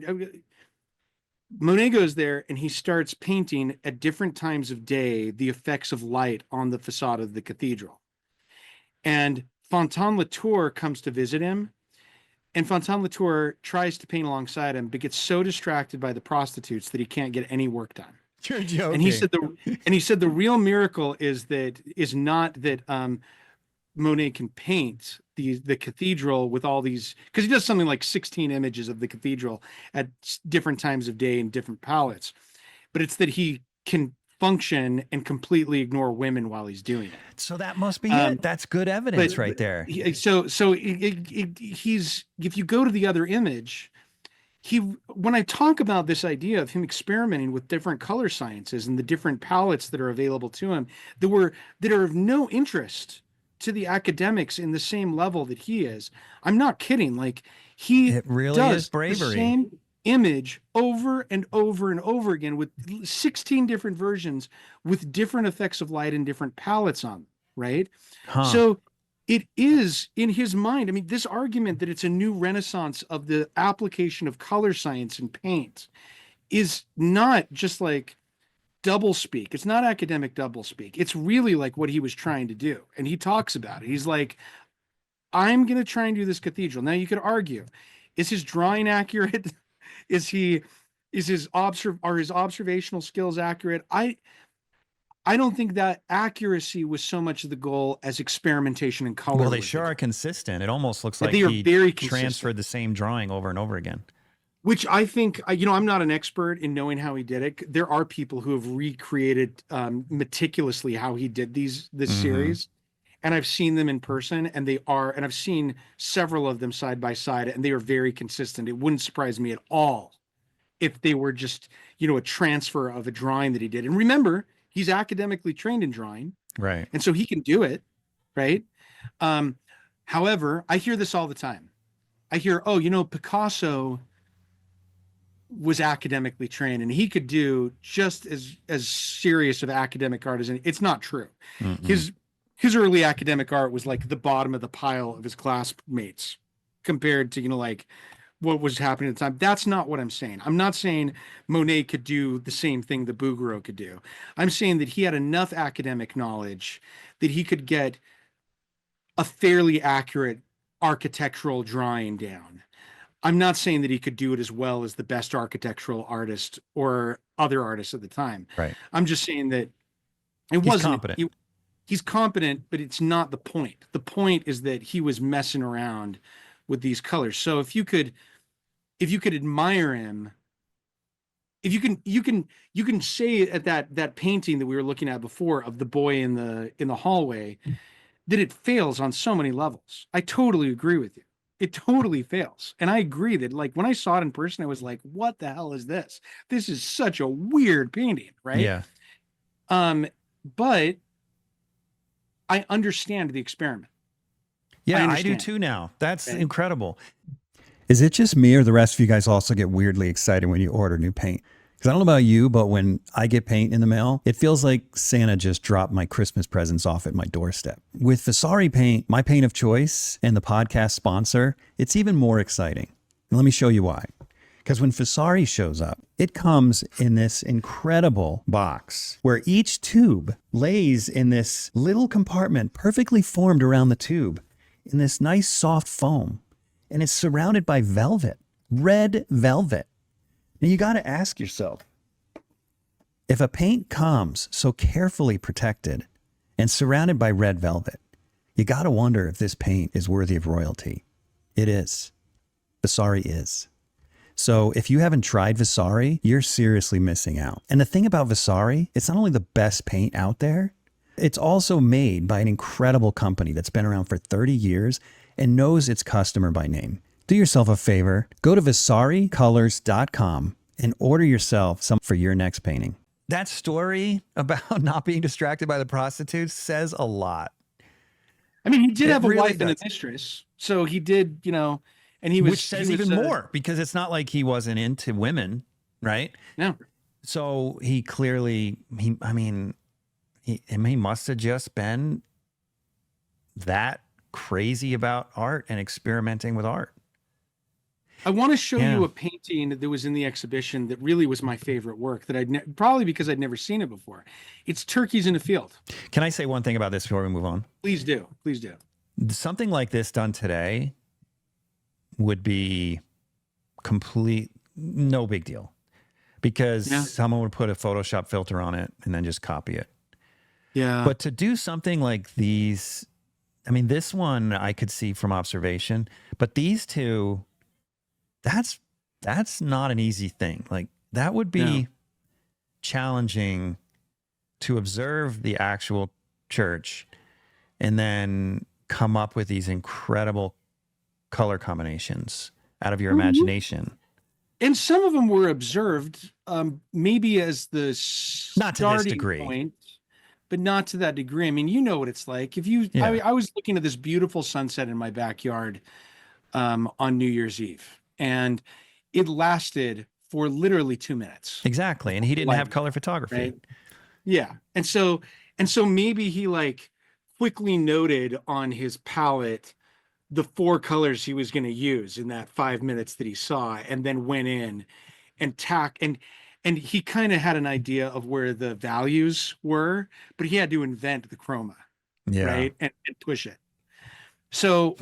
Monet goes there and he starts painting at different times of day the effects of light on the facade of the cathedral. And Fontaine-Latour comes to visit him, and Fontaine-Latour tries to paint alongside him, but gets so distracted by the prostitutes that he can't get any work done. You're joking. And he said the real miracle is not that Monet can paint the cathedral with all these, because he does something like 16 images of the cathedral at different times of day and different palettes, but it's that he can function and completely ignore women while he's doing it. So that must be it. That's good evidence right there. So he's, if you go to the other image, when I talk about this idea of him experimenting with different color sciences and the different palettes that are available to him that are of no interest to the academics in the same level that he is, I'm not kidding. Like it really is bravery. The same image over and over and over again with 16 different versions with different effects of light and different palettes on them, right? So it is in his mind. I mean, this argument that it's a new renaissance of the application of color science and paint is not just like doublespeak. It's not academic doublespeak. It's really like what he was trying to do. And he talks about it. He's like, I'm going to try and do this cathedral. Now you could argue, is his drawing accurate? Are his observational skills accurate? I don't think that accuracy was so much the goal as experimentation and color. Well, they sure are consistent. It almost looks like they are he very transferred the same drawing over and over again. Which I think, I'm not an expert in knowing how he did it. There are people who have recreated meticulously how he did this series. And I've seen them in person, and I've seen several of them side by side, and they are very consistent. It wouldn't surprise me at all if they were just, a transfer of a drawing that he did. And remember, he's academically trained in drawing. Right. And so he can do it. Right. However, I hear this all the time. I hear, Picasso was academically trained and he could do just as serious of academic art as any. It's not true. His early academic art was like the bottom of the pile of his classmates compared to, like what was happening at the time. That's not what I'm saying. I'm not saying Monet could do the same thing that Bouguereau could do. I'm saying that he had enough academic knowledge that he could get a fairly accurate architectural drawing down. I'm not saying that he could do it as well as the best architectural artist or other artists at the time. Right. I'm just saying that he's competent, but it's not the point. The point is that he was messing around with these colors. So if you could admire him, if you can say at that painting that we were looking at before of the boy in the hallway, that it fails on so many levels. I totally agree with you. It totally fails. And I agree that like when I saw it in person, I was like, what the hell is this? This is such a weird painting, right? Yeah. But I understand the experiment. Yeah, I do understand. too now. That's Right. incredible. Is it just me or the rest of you guys also get weirdly excited when you order new paint? Because I don't know about you, but when I get paint in the mail, it feels like Santa just dropped my Christmas presents off at my doorstep. With Vasari paint, my paint of choice and the podcast sponsor, it's even more exciting. And let me show you why. Because when Vasari shows up, it comes in this incredible box where each tube lays in this little compartment perfectly formed around the tube in this nice soft foam. And it's surrounded by velvet, red velvet. Now you got to ask yourself, if a paint comes so carefully protected and surrounded by red velvet, you got to wonder if this paint is worthy of royalty. It is. Vasari is. So if you haven't tried Vasari, you're seriously missing out. And the thing about Vasari, it's not only the best paint out there, it's also made by an incredible company that's been around for 30 years and knows its customer by name. Do yourself a favor, go to vasaricolors.com and order yourself some for your next painting. That story about not being distracted by the prostitutes says a lot. I mean, he did It have a really wife and a does. mistress. So he did, and he was, Which says he was, even more, because it's not like he wasn't into women, right? No. So he clearly, he must have just been that crazy about art and experimenting with art. I want to show Yeah. you a painting that was in the exhibition that really was my favorite work that probably because I'd never seen it before. It's Turkeys in a Field. Can I say one thing about this before we move on? Please do. Please do. Something like this done today would be no big deal, because Yeah. someone would put a Photoshop filter on it and then just copy it. Yeah. But to do something like these, I mean, this one I could see from observation, but these two, that's not an easy thing. Like that would be challenging to observe the actual church and then come up with these incredible color combinations out of your imagination. And some of them were observed, maybe as the Not to this starting degree. point, but not to that degree. I mean, you know what it's like. If you, Yeah. I was looking at this beautiful sunset in my backyard on New Year's Eve, and it lasted for literally 2 minutes. Exactly. And he didn't have color photography. Right? Yeah. And so maybe he like quickly noted on his palette the 4 colors he was going to use in that 5 minutes that he saw, and then went in and and he kind of had an idea of where the values were, but he had to invent the chroma, Yeah. right? And push it. So,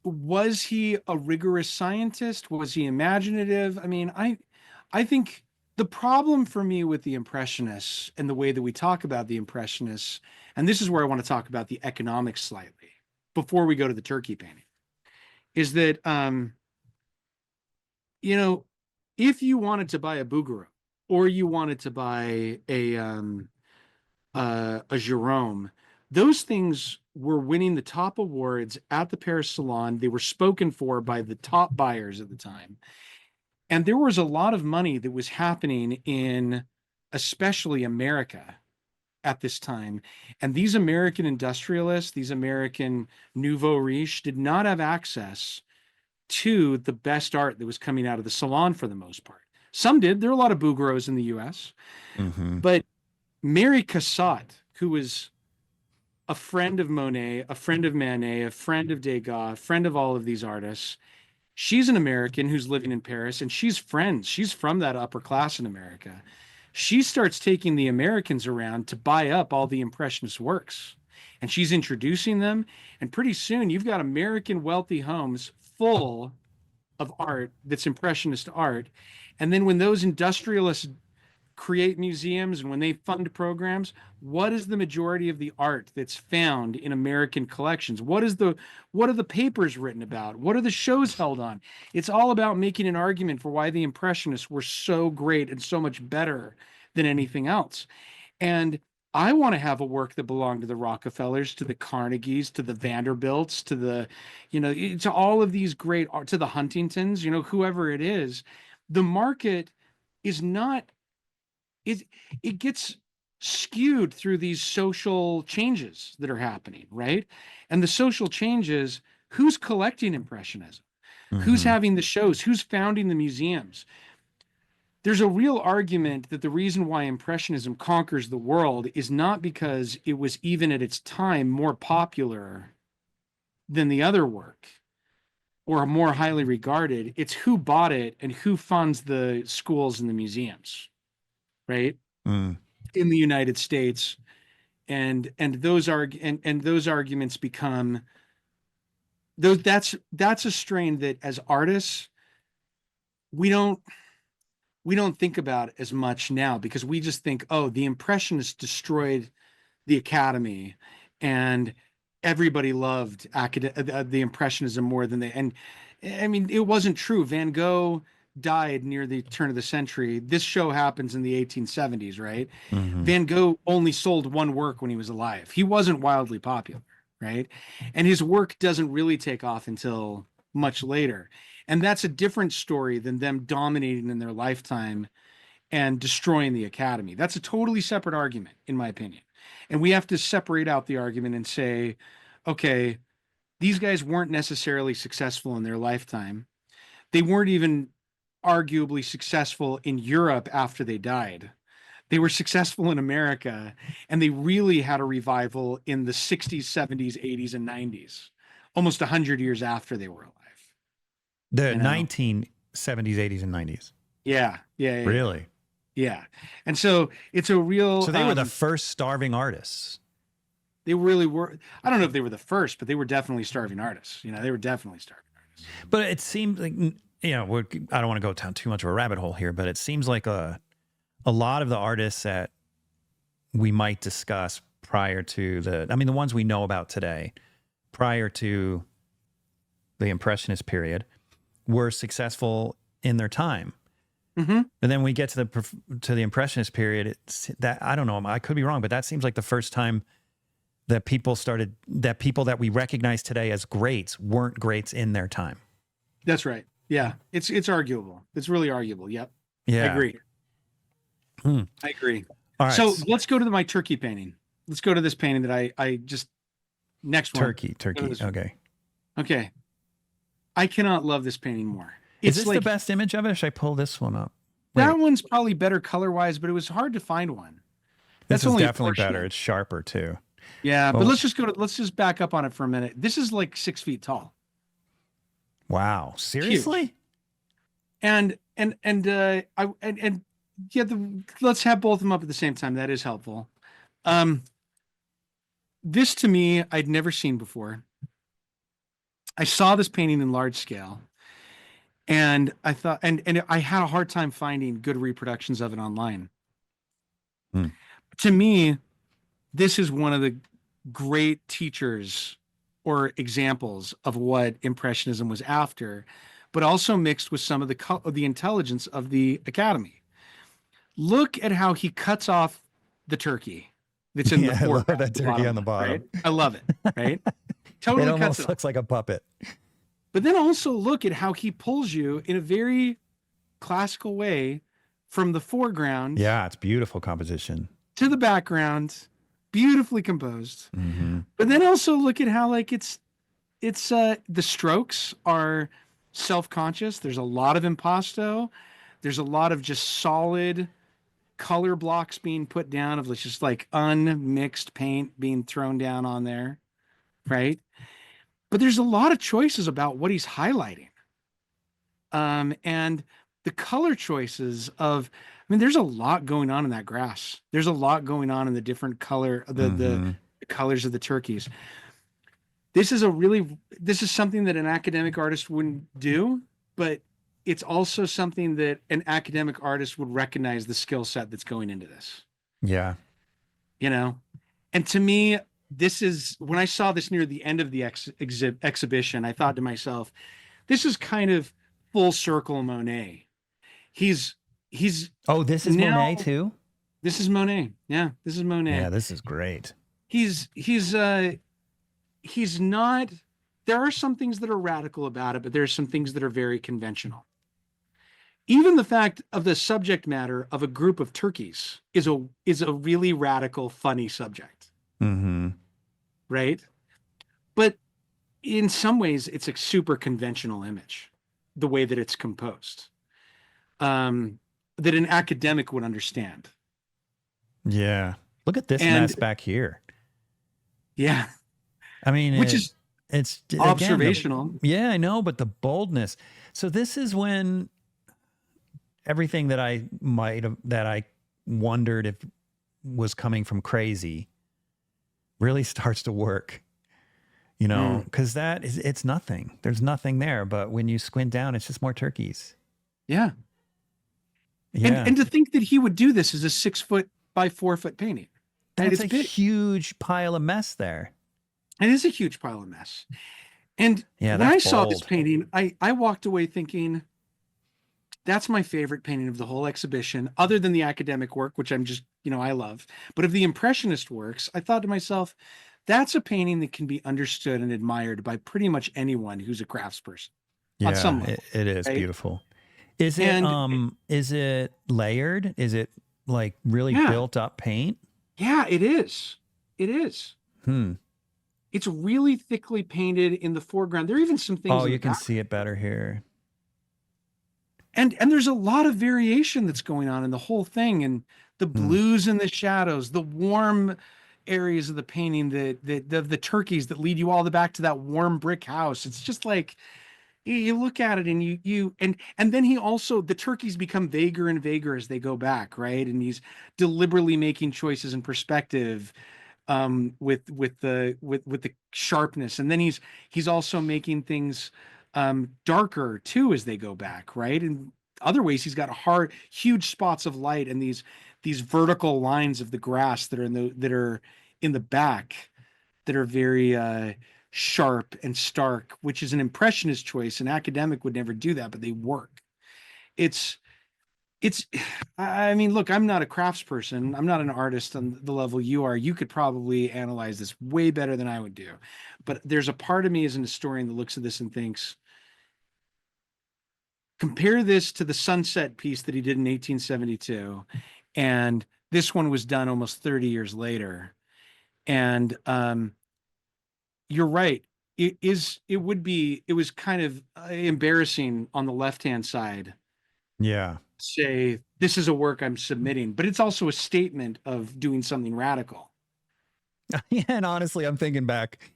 was he a rigorous scientist? Was he imaginative? I mean, I think the problem for me with the Impressionists and the way that we talk about the Impressionists, and this is where I want to talk about the economics slightly before we go to the turkey painting, is that, if you wanted to buy a Bouguereau or you wanted to buy a Jerome, those things were winning the top awards at the Paris Salon. They were spoken for by the top buyers at the time. And there was a lot of money that was happening in especially America at this time. And these American industrialists, these American nouveau riche, did not have access to the best art that was coming out of the Salon for the most part. Some did. There are a lot of Bouguereaus in the US. Mm-hmm. But Mary Cassatt, who was a friend of Monet, a friend of Manet, a friend of Degas, a friend of all of these artists, she's an American who's living in Paris, and she's friends. She's from that upper class in America. She starts taking the Americans around to buy up all the Impressionist works, and she's introducing them. And pretty soon you've got American wealthy homes full of art that's Impressionist art. And then when those industrialists create museums and when they fund programs, what is the majority of the art that's found in American collections? What are the papers written about? What are the shows held on? It's all about making an argument for why the Impressionists were so great and so much better than anything else. And I want to have a work that belonged to the Rockefellers, to the Carnegies, to the Vanderbilts, to the, to all of these great art, to the Huntingtons, whoever it is. The market is not, it gets skewed through these social changes that are happening, right? And the social changes, who's collecting Impressionism? Who's having the shows? Who's founding the museums? There's a real argument that the reason why Impressionism conquers the world is not because it was, even at its time, more popular than the other work or more highly regarded. It's who bought it and who funds the schools and the museums, right? In the United States. And those arguments become those. That's a strain that, as artists, we don't think about as much now, because we just think, oh, the Impressionists destroyed the Academy and everybody loved the Impressionism more than and I mean, it wasn't true. Van Gogh died near the turn of the century. This show happens in the 1870s, right? Van Gogh only sold one work when he was alive. He wasn't wildly popular, right? And his work doesn't really take off until much later. And that's a different story than them dominating in their lifetime and destroying the Academy. That's a totally separate argument, in my opinion. And we have to separate out the argument and say, okay, these guys weren't necessarily successful in their lifetime. They weren't even arguably successful in Europe after they died. They were successful in America, and they really had a revival in the 60s, 70s, 80s, and 90s, almost 100 years after they were alive. The 1970s, 80s, and 90s. Yeah. Really? Yeah. And so it's a real... So they were the first starving artists. They really were. I don't know if they were the first, but they were definitely starving artists. They were definitely starving artists. But it seems like, I don't want to go down too much of a rabbit hole here, but it seems like a lot of the artists that we might discuss prior to the ones we know about today, prior to the Impressionist period, were successful in their time. And then we get to the Impressionist period. It's that, I don't know, I could be wrong, but that seems like the first time that people that we recognize today as greats weren't greats in their time. That's right. Yeah. It's arguable. It's really arguable. Yep. Yeah. I agree. I agree. All right. So let's go to my turkey painting. Let's go to this painting that I just, next one. Turkey. Okay. Okay. I cannot love this painting more. Is this the best image of it? Or should I pull this one up? That one's probably better color-wise, but it was hard to find one. This is definitely better. It's sharper too. Yeah, but let's just back up on it for a minute. This is like 6 feet tall. Wow. Seriously? Huge. Let's have both of them up at the same time. That is helpful. This, to me, I'd never seen before. I saw this painting in large scale, and I thought, and I had a hard time finding good reproductions of it online. To me, this is one of the great teachers or examples of what Impressionism was after, but also mixed with some of the intelligence of the Academy. Look at how he cuts off the turkey that's in the foreground. I love that turkey on the bottom. Right? I love it, right? Totally it cuts almost it looks like a puppet. But then also look at how he pulls you in a very classical way from the foreground. Yeah, it's beautiful composition. To the background, beautifully composed. But then also look at how it's the strokes are self-conscious. There's a lot of impasto. There's a lot of just solid color blocks being put down of just like unmixed paint being thrown down on there, right? But there's a lot of choices about what he's highlighting. And the color choices there's a lot going on in that grass. There's a lot going on in the different color, the colors of the turkeys. This is something that an academic artist wouldn't do, but it's also something that an academic artist would recognize the skill set that's going into this. Yeah. And to me, this is, when I saw this near the end of the exhibition, I thought to myself, this is kind of full circle Monet. He's Oh, this is now, Monet too? This is Monet. Yeah, this is Yeah, Monet. this is great. He's not, there are some things that are radical about it, but there's some things that are very conventional. Even the fact of the subject matter of a group of turkeys is a really radical, funny subject, Mm-hmm. right? But in some ways, it's a super conventional image, the way that it's composed, that an academic would understand. Yeah. Look at this And mess back here. yeah, I mean, which is it's again, observational. yeah, I know, but the boldness. So this is when everything that I wondered if was coming from crazy really starts to work. You know, because it's nothing. There's nothing there. But when you squint down, it's just more turkeys. Yeah. Yeah. And to think that he would do this as a 6 foot by 4 foot painting. Right? That's It's a big. huge pile of mess there. It is a huge pile of mess. And Yeah, when I that's saw this bold. painting, I walked away thinking, that's my favorite painting of the whole exhibition, other than the academic work, which I'm just, I love. But of the Impressionist works, I thought to myself, that's a painting that can be understood and admired by pretty much anyone who's a craftsperson on some Yeah, level. it is Right? beautiful. Is And it layered? Is it like really yeah, built up paint? yeah, it is. It is. Hmm. It's really thickly painted in the foreground. There are even some things Oh, in the you can back. see it better here. And there's a lot of variation that's going on in the whole thing, and the Hmm. blues and the shadows, the warm areas of the painting, the turkeys that lead you all the back to that warm brick house. It's just like you look at it and and then he also, the turkeys become vaguer and vaguer as they go back, right? And he's deliberately making choices in perspective, with the sharpness, and then he's also making things darker too as they go back, right? And other ways he's got huge spots of light, and these vertical lines of the grass that are in the back, that are very sharp and stark, which is an impressionist choice. An academic would never do that, but they work. It's it's I mean, look, I'm not a craftsperson. I'm not an artist on the level you are. You could probably analyze this way better than I would do. But there's a part of me as an historian that looks at this and thinks, compare this to the Sunset piece that he did in 1872, and this one was done almost 30 years later. And you're right. It was kind of embarrassing on the left-hand side, Yeah. say this is a work I'm submitting, but it's also a statement of doing something radical. Yeah, and honestly, I'm thinking back,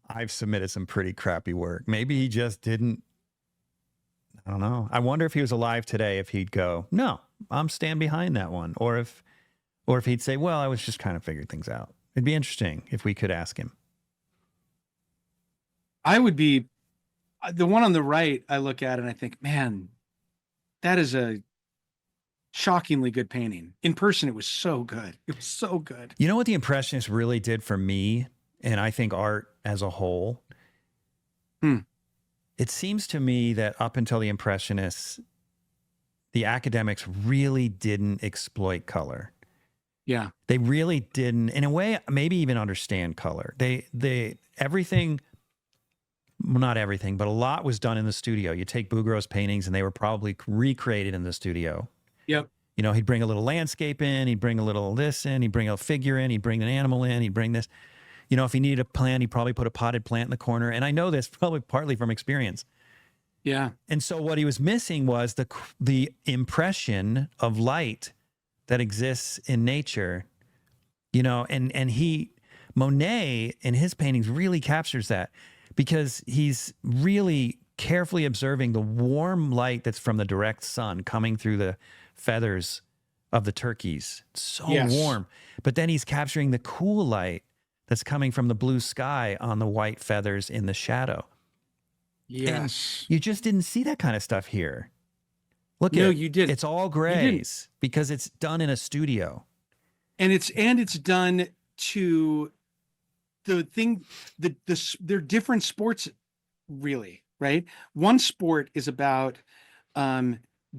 I've submitted some pretty crappy work. Maybe he just didn't. I don't know. I wonder if he was alive today, if he'd go, no, I'm stand behind that one. Or if he'd say, well, I was just kind of figuring things out. It'd be interesting if we could ask him. I would be the one on the right. I look at it and I think, man, that is a shockingly good painting. In person, it was so good. It was so good. You know what the Impressionists really did for me, and I think art as a whole? It seems to me that up until the Impressionists, the academics really didn't exploit color. Yeah. They really didn't, in a way, maybe even understand color. Everything, well, not everything, but a lot was done in the studio. You take Bouguereau's paintings and they were probably recreated in the studio. Yep. You know, he'd bring a little landscape in, he'd bring a little this in, he'd bring a figure in, he'd bring an animal in, he'd bring this. You know, if he needed a plant, he'd probably put a potted plant in the corner. And I know this probably partly from experience. Yeah. And so what he was missing was the impression of light that exists in nature, you know, and Monet in his paintings really captures that, because he's really carefully observing the warm light that's from the direct sun coming through the feathers of the turkeys. It's so warm. But then he's capturing the cool light that's coming from the blue sky on the white feathers in the shadow. Yes. And you just didn't see that kind of stuff here. Look, you didn't. It's all grays because it's done in a studio. And it's done to the thing, they're different sports, really, right? One sport is about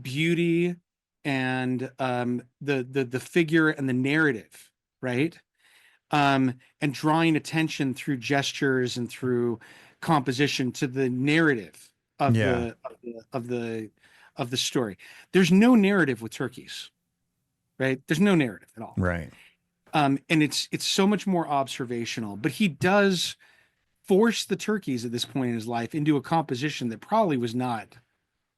beauty and the figure and the narrative, right? And drawing attention through gestures and through composition to the narrative of Yeah. the story. There's no narrative with turkeys, right? There's no narrative at all. Right. And it's so much more observational, but he does force the turkeys at this point in his life into a composition that probably was not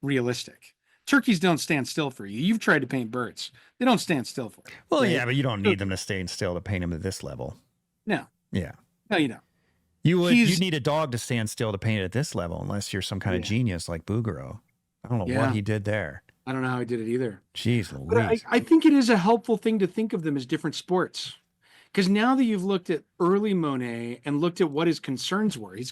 realistic. Turkeys don't stand still for you. You've tried to paint birds. They don't stand still for you. Well, right? yeah, but you don't need them to stay still to paint them at this level. No, Yeah. no, you don't. You need a dog to stand still to paint it at this level, unless you're some kind of genius like Bouguereau. I don't know what he did there. I don't know how he did it either. Jeez But Louise. I think it is a helpful thing to think of them as different sports. Because now that you've looked at early Monet and looked at what his concerns were, he's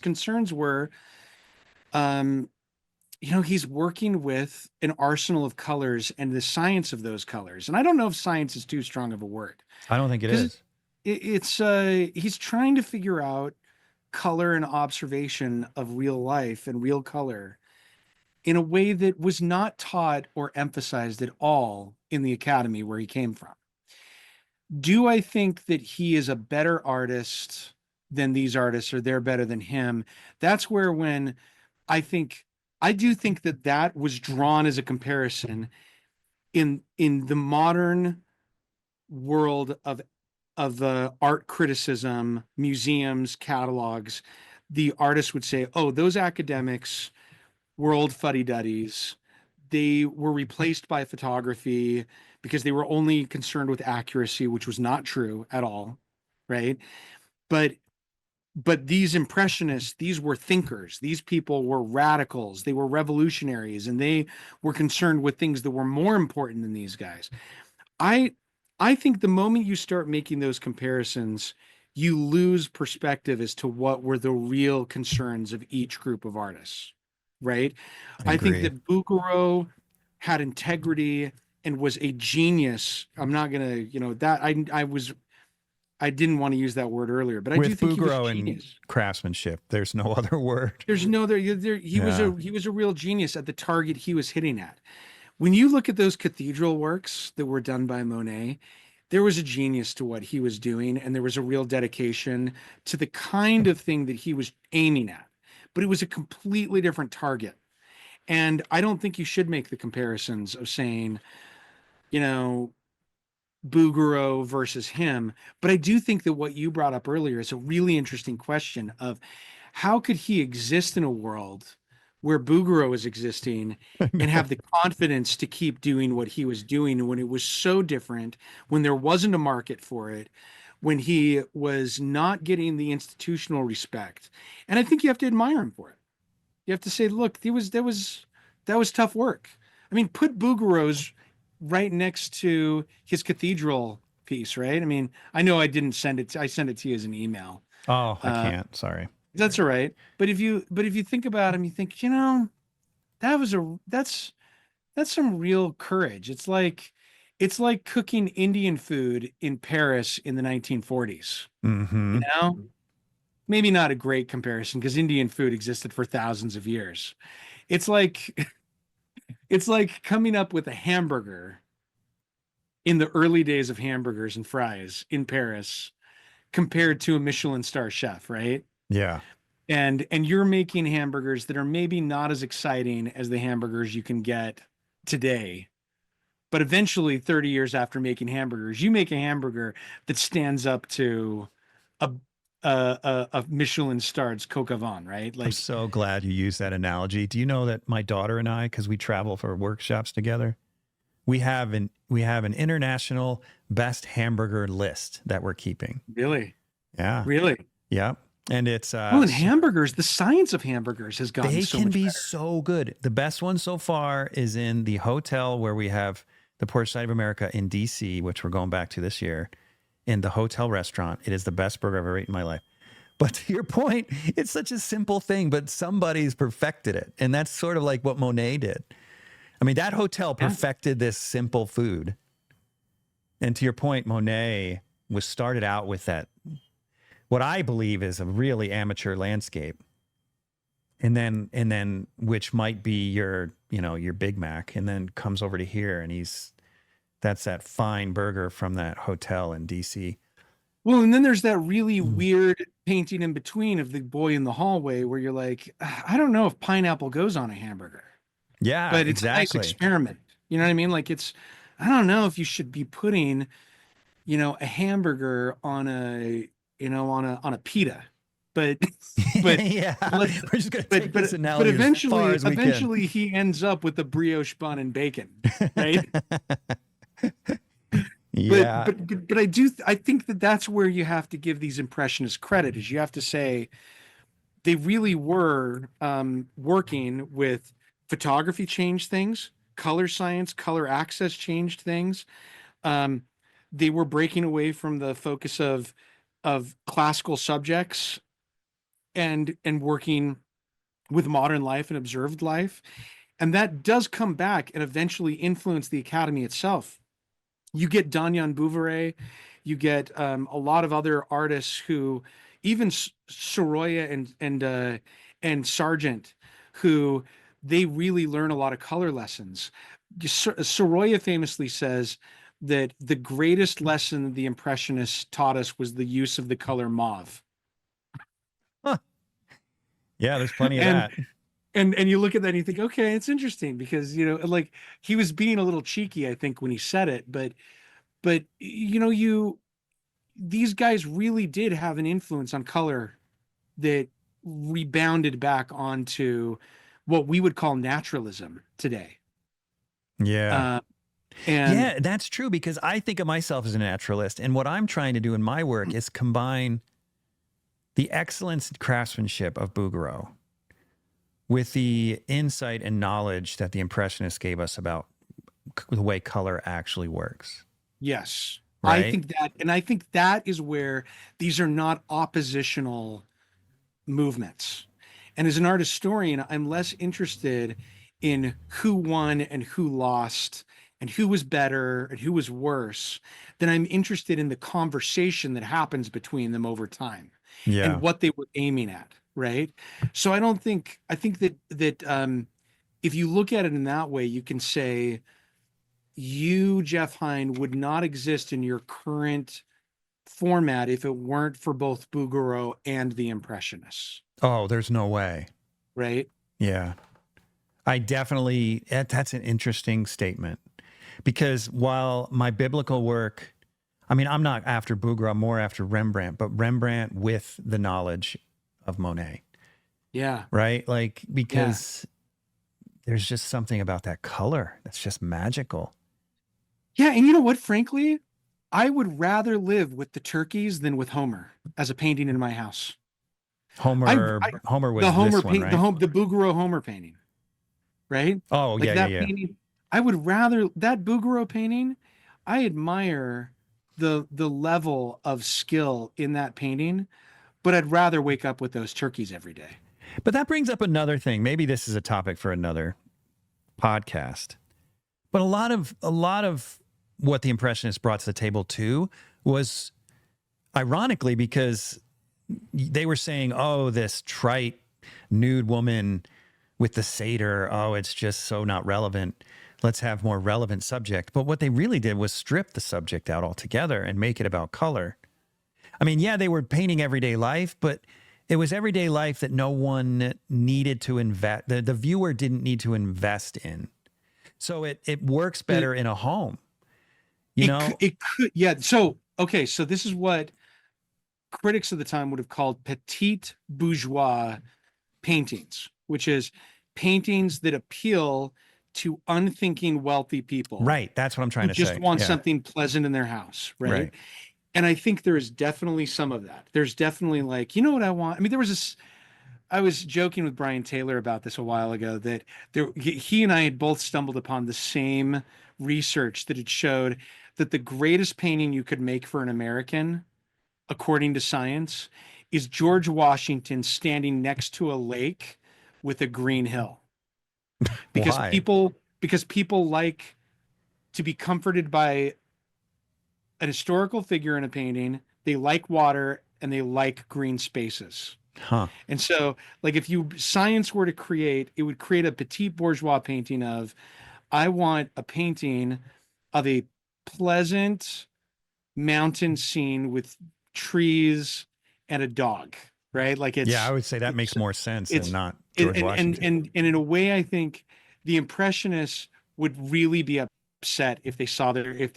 working with an arsenal of colors and the science of those colors. And I don't know if science is too strong of a word. I don't think it is. He's trying to figure out color and observation of real life and real color in a way that was not taught or emphasized at all in the academy where he came from. Do I think that he is a better artist than these artists, or they're better than him? That's where when I do think that was drawn as a comparison in the modern world of art criticism, museums, catalogs. The artists would say, "Oh, those academics were old fuddy-duddies. They were replaced by photography because they were only concerned with accuracy," which was not true at all, right? But these impressionists, these were thinkers. These people were radicals. They were revolutionaries, and they were concerned with things that were more important than these guys. I think the moment you start making those comparisons, you lose perspective as to what were the real concerns of each group of artists, right? I think that Bouguereau had integrity and was a genius. I'm not gonna, I didn't want to use that word earlier, but I do think Bouguereau he was a genius. and craftsmanship, there's no other word. There's no there. He was a real genius at the target he was hitting at. When you look at those cathedral works that were done by Monet, there was a genius to what he was doing, and there was a real dedication to the kind of thing that he was aiming at. But it was a completely different target. And I don't think you should make the comparisons of saying, Bouguereau versus him. But I do think that what you brought up earlier is a really interesting question of how could he exist in a world where Bouguereau is existing and have the confidence to keep doing what he was doing when it was so different, when there wasn't a market for it, when he was not getting the institutional respect. And I think you have to admire him for it. You have to say, look, that was tough work. I mean, put Bouguereau's right next to his cathedral piece, right? I mean, I know I didn't send it. I sent it to you as an email. Oh, I can't. Sorry. That's all right. But if you think about him, you think, that's some real courage. It's like cooking Indian food in Paris in the 1940s. Mm-hmm. Maybe not a great comparison because Indian food existed for thousands of years. It's like coming up with a hamburger in the early days of hamburgers and fries in Paris compared to a Michelin star chef, right? Yeah. And you're making hamburgers that are maybe not as exciting as the hamburgers you can get today. But eventually, 30 years after making hamburgers, you make a hamburger that stands up to a Michelin starred coq au vin, right? I'm so glad you used that analogy. Do you know that my daughter and I, because we travel for workshops together, we have an international best hamburger list that we're keeping. Really? Yeah. Really? Yeah. And it's and hamburgers, the science of hamburgers has gotten so much better. They can be so good. The best one so far is in the hotel where we have the Porsche Side of America in DC, which we're going back to this year, in the hotel restaurant. It is the best burger I've ever eaten in my life. But to your point, it's such a simple thing, but somebody's perfected it. And that's sort of like what Monet did. I mean, that hotel perfected this simple food. And to your point, Monet was started out with that, what I believe is a really amateur landscape. And then which might be your Big Mac, and then comes over to here and he's That's that fine burger from that hotel in DC. Well, and then there's that really weird painting in between of the boy in the hallway where you're like, I don't know if pineapple goes on a hamburger, Yeah, but it's a nice exactly. experiment. You know what I mean? Like I don't know if you should be putting, a hamburger on on a pita, but, but Yeah, let, we're just gonna take this but analogy as far as we can. eventually he ends up with a brioche bun and bacon, right? Yeah, But I think that that's where you have to give these impressionists credit, is you have to say they really were working with photography changed things, color science, color access changed things. Um, they were breaking away from the focus of classical subjects and working with modern life and observed life. And that does come back and eventually influence the academy itself. You get Danyan Bouveret, you get a lot of other artists who, even Soroya and Sargent, who they really learn a lot of color lessons. Soroya famously says that the greatest lesson the Impressionists taught us was the use of the color mauve. huh. Yeah, there's plenty of And that. and you look at that and you think, okay, it's interesting because like he was being a little cheeky, I think, when he said it, but these guys really did have an influence on color that rebounded back onto what we would call naturalism today. Yeah. Uh, and Yeah, that's true, because I think of myself as a naturalist, and what I'm trying to do in my work is combine the excellence and craftsmanship of Bouguereau with the insight and knowledge that the Impressionists gave us about the way color actually works. yes, Right? I think that is where these are not oppositional movements. And as an art historian, I'm less interested in who won and who lost and who was better and who was worse than I'm interested in the conversation that happens between them over time Yeah. and what they were aiming at, right? So I think that if you look at it in that way, you can say you, Jeff Hein, would not exist in your current format if it weren't for both Bouguereau and the Impressionists, Oh, there's no way. right? Yeah. That's an interesting statement, because while my biblical work, I mean, I'm not after Bouguereau, I'm more after Rembrandt, but Rembrandt with the knowledge of Monet, Yeah. right? Like, because there's just something about that color that's just magical. Yeah. And you know what? Frankly, I would rather live with the turkeys than with Homer as a painting in my house. Homer was The Homer this one, paint, right? the Bouguereau Homer painting, right? Oh, Like yeah, that yeah. painting. I would rather that Bouguereau painting. I admire the level of skill in that painting, but I'd rather wake up with those turkeys every day. But that brings up another thing. Maybe this is a topic for another podcast. But a lot of what the Impressionists brought to the table too was, ironically, because they were saying, oh, this trite nude woman with the satyr, oh, it's just so not relevant. Let's have more relevant subject. But what they really did was strip the subject out altogether and make it about color. I mean, yeah, they were painting everyday life, but it was everyday life that no one needed to invest. The viewer didn't need to invest in. So it works better in a home. It could, yeah. So, okay. So this is what critics of the time would have called petite bourgeois paintings, which is paintings that appeal to unthinking wealthy people Right. That's what I'm trying who to just say. want Yeah. something pleasant in their house, right? Right. And I think there is definitely some of that. There's definitely like, you know what I want? I mean, there was this. I was joking with Brian Taylor about this a while ago that he and I had both stumbled upon the same research that had showed that the greatest painting you could make for an American, according to science, is George Washington standing next to a lake with a green hill. Why? Because people like to be comforted by an historical figure in a painting, they like water and they like green spaces. Huh. And so, like, if science were to create, it would create a petite bourgeois painting of, I want a painting of a pleasant mountain scene with trees and a dog, right? Like Yeah, I would say that makes more sense than it's not it, George Washington. and in a way, I think the Impressionists would really be upset if they saw their if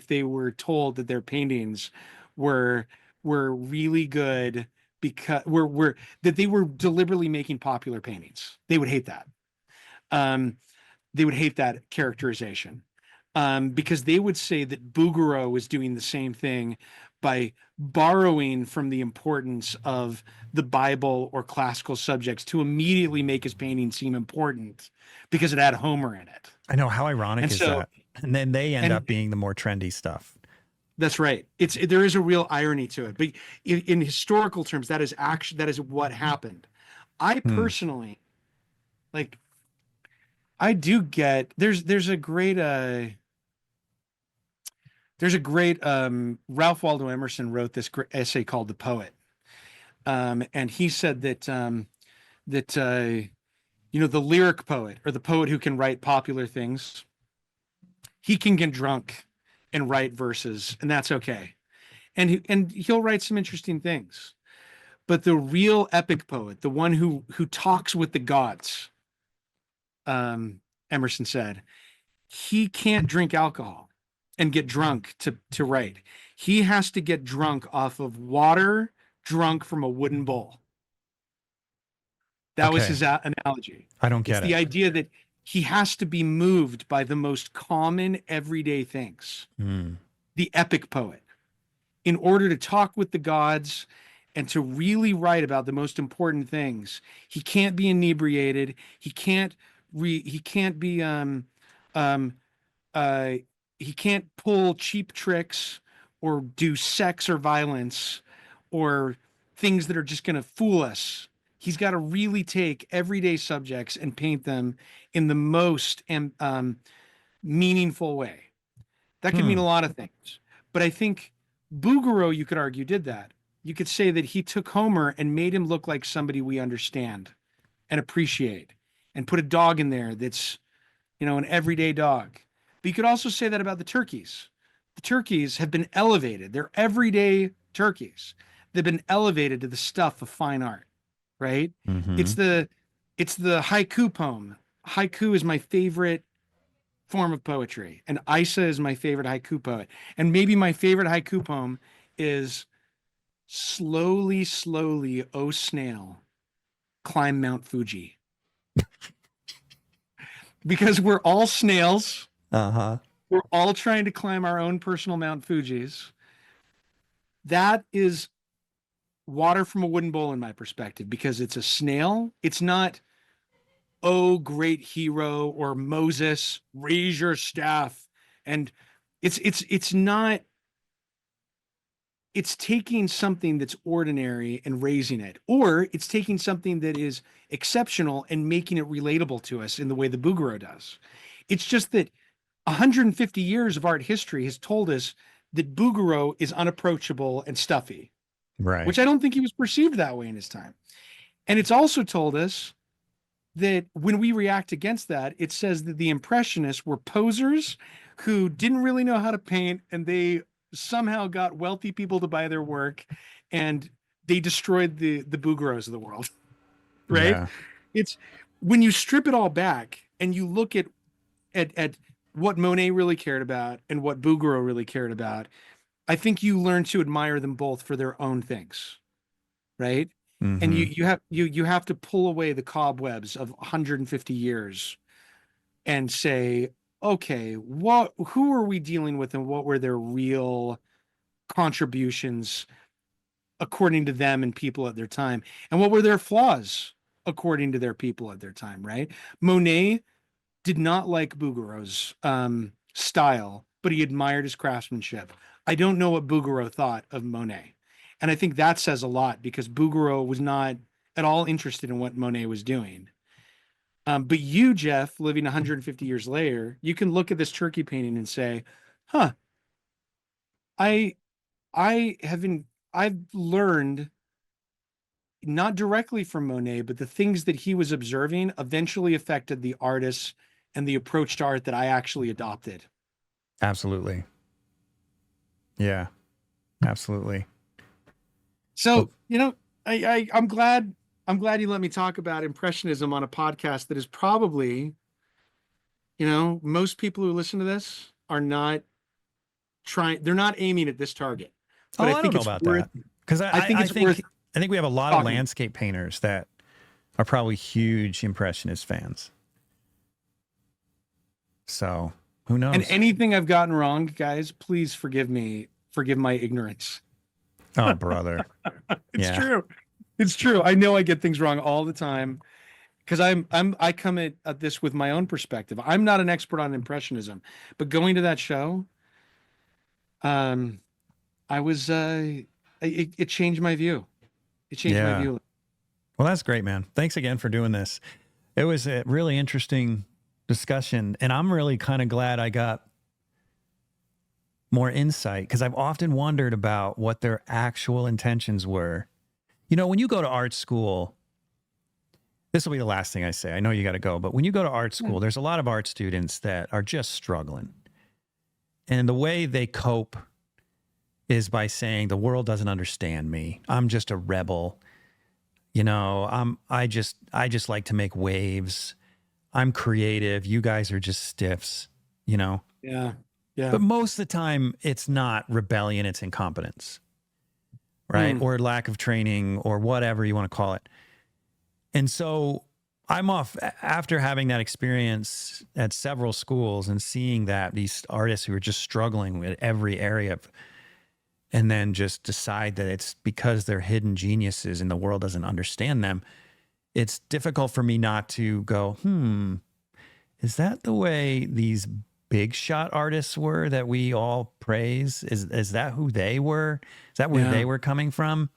they were told that their paintings were really good because were that they were deliberately making popular paintings. They would hate that. Um, they would hate that characterization, because they would say that Bouguereau was doing the same thing by borrowing from the importance of the Bible or classical subjects to immediately make his painting seem important because it had Homer in it. I know, how ironic And is so, that? And then they end and up being the more trendy stuff. that's right. There is a real irony to it, but in historical terms, that is what happened. I Hmm. personally, like, I do get there's a great Ralph Waldo Emerson wrote this essay called The Poet. And he said that the lyric poet, or the poet who can write popular things, he can get drunk and write verses, and that's okay. And he'll write some interesting things. But the real epic poet, the one who talks with the gods, Emerson said, he can't drink alcohol and get drunk to write. He has to get drunk off of water drunk from a wooden bowl. That was Okay. his analogy. I don't It's get the it. idea that he has to be moved by the most common everyday things, Hmm. the epic poet, in order to talk with the gods and to really write about the most important things. He can't be inebriated. He can't be um uh he can't pull cheap tricks or do sex or violence or things that are just going to fool us. He's got to really take everyday subjects and paint them in the most meaningful way. That could mean Hmm. a lot of things. But I think Bouguereau, you could argue, did that. You could say that he took Homer and made him look like somebody we understand and appreciate, and put a dog in there that's, an everyday dog. But you could also say that about the turkeys. The turkeys have been elevated. They're everyday turkeys. They've been elevated to the stuff of fine art, right? Mm-hmm. It's the haiku poem. Haiku is my favorite form of poetry, and Isa is my favorite haiku poet. And maybe my favorite haiku poem is slowly, slowly, oh snail, climb Mount Fuji. Because we're all snails. Uh-huh. We're all trying to climb our own personal Mount Fuji's. That is water from a wooden bowl in my perspective, because it's a snail. It's not, oh, great hero, or Moses, raise your staff. And it's not, it's taking something that's ordinary and raising it, or it's taking something that is exceptional and making it relatable to us in the way the Bouguereau does. It's just that 150 years of art history has told us that Bouguereau is unapproachable and stuffy, Right. which I don't think he was perceived that way in his time. And it's also told us that when we react against that, it says that the Impressionists were posers who didn't really know how to paint, and they somehow got wealthy people to buy their work, and they destroyed the Bouguereaus of the world. Right? Yeah. It's when you strip it all back and you look at what Monet really cared about and what Bouguereau really cared about, I think you learn to admire them both for their own things, right? And Mm-hmm. you have to pull away the cobwebs of 150 years and say, okay, who are we dealing with, and what were their real contributions according to them and people at their time, and what were their flaws according to their people at their time, right? Monet did not like Bouguereau's style, but he admired his craftsmanship. I don't know what Bouguereau thought of Monet. And I think that says a lot, because Bouguereau was not at all interested in what Monet was doing. But you, Jeff, living 150 years later, you can look at this turkey painting and say, huh, I I've learned, not directly from Monet, but the things that he was observing eventually affected the artists and the approach to art that I actually adopted. Absolutely. Yeah, absolutely. So, Well, I'm glad you let me talk about Impressionism on a podcast that is probably, most people who listen to this are not they're not aiming at this target. But oh, I I don't think know it's about worth that because I think it's worth I think we have a lot of talking. landscape painters that are probably huge Impressionist fans. So who And knows? anything I've gotten wrong, guys, please forgive my ignorance. Oh, brother. It's Yeah. true. It's true. I know I get things wrong all the time because I come at this with my own perspective. I'm not an expert on Impressionism, but going to that show, um, I was it changed my view. It changed my Yeah. view. Well, that's great, man. Thanks again for doing this. It was a really interesting discussion, and I'm really kind of glad I got more insight because I've often wondered about what their actual intentions were. When you go to art school, this will be the last thing I say. I know you got to go, but when you go to art school, there's a lot of art students that are just struggling. And the way they cope is by saying the world doesn't understand me. I'm just a rebel. I just like to make waves. I'm creative. You guys are just stiffs. Yeah. Yeah. But most of the time it's not rebellion, it's incompetence, right? Or lack of training or whatever you want to call it. And so I'm off after having that experience at several schools and seeing that these artists who are just struggling with every area and then just decide that it's because they're hidden geniuses and the world doesn't understand them. It's difficult for me not to go, is that the way these big shot artists were that we all praise? Is that who they were? Is that where they were coming from?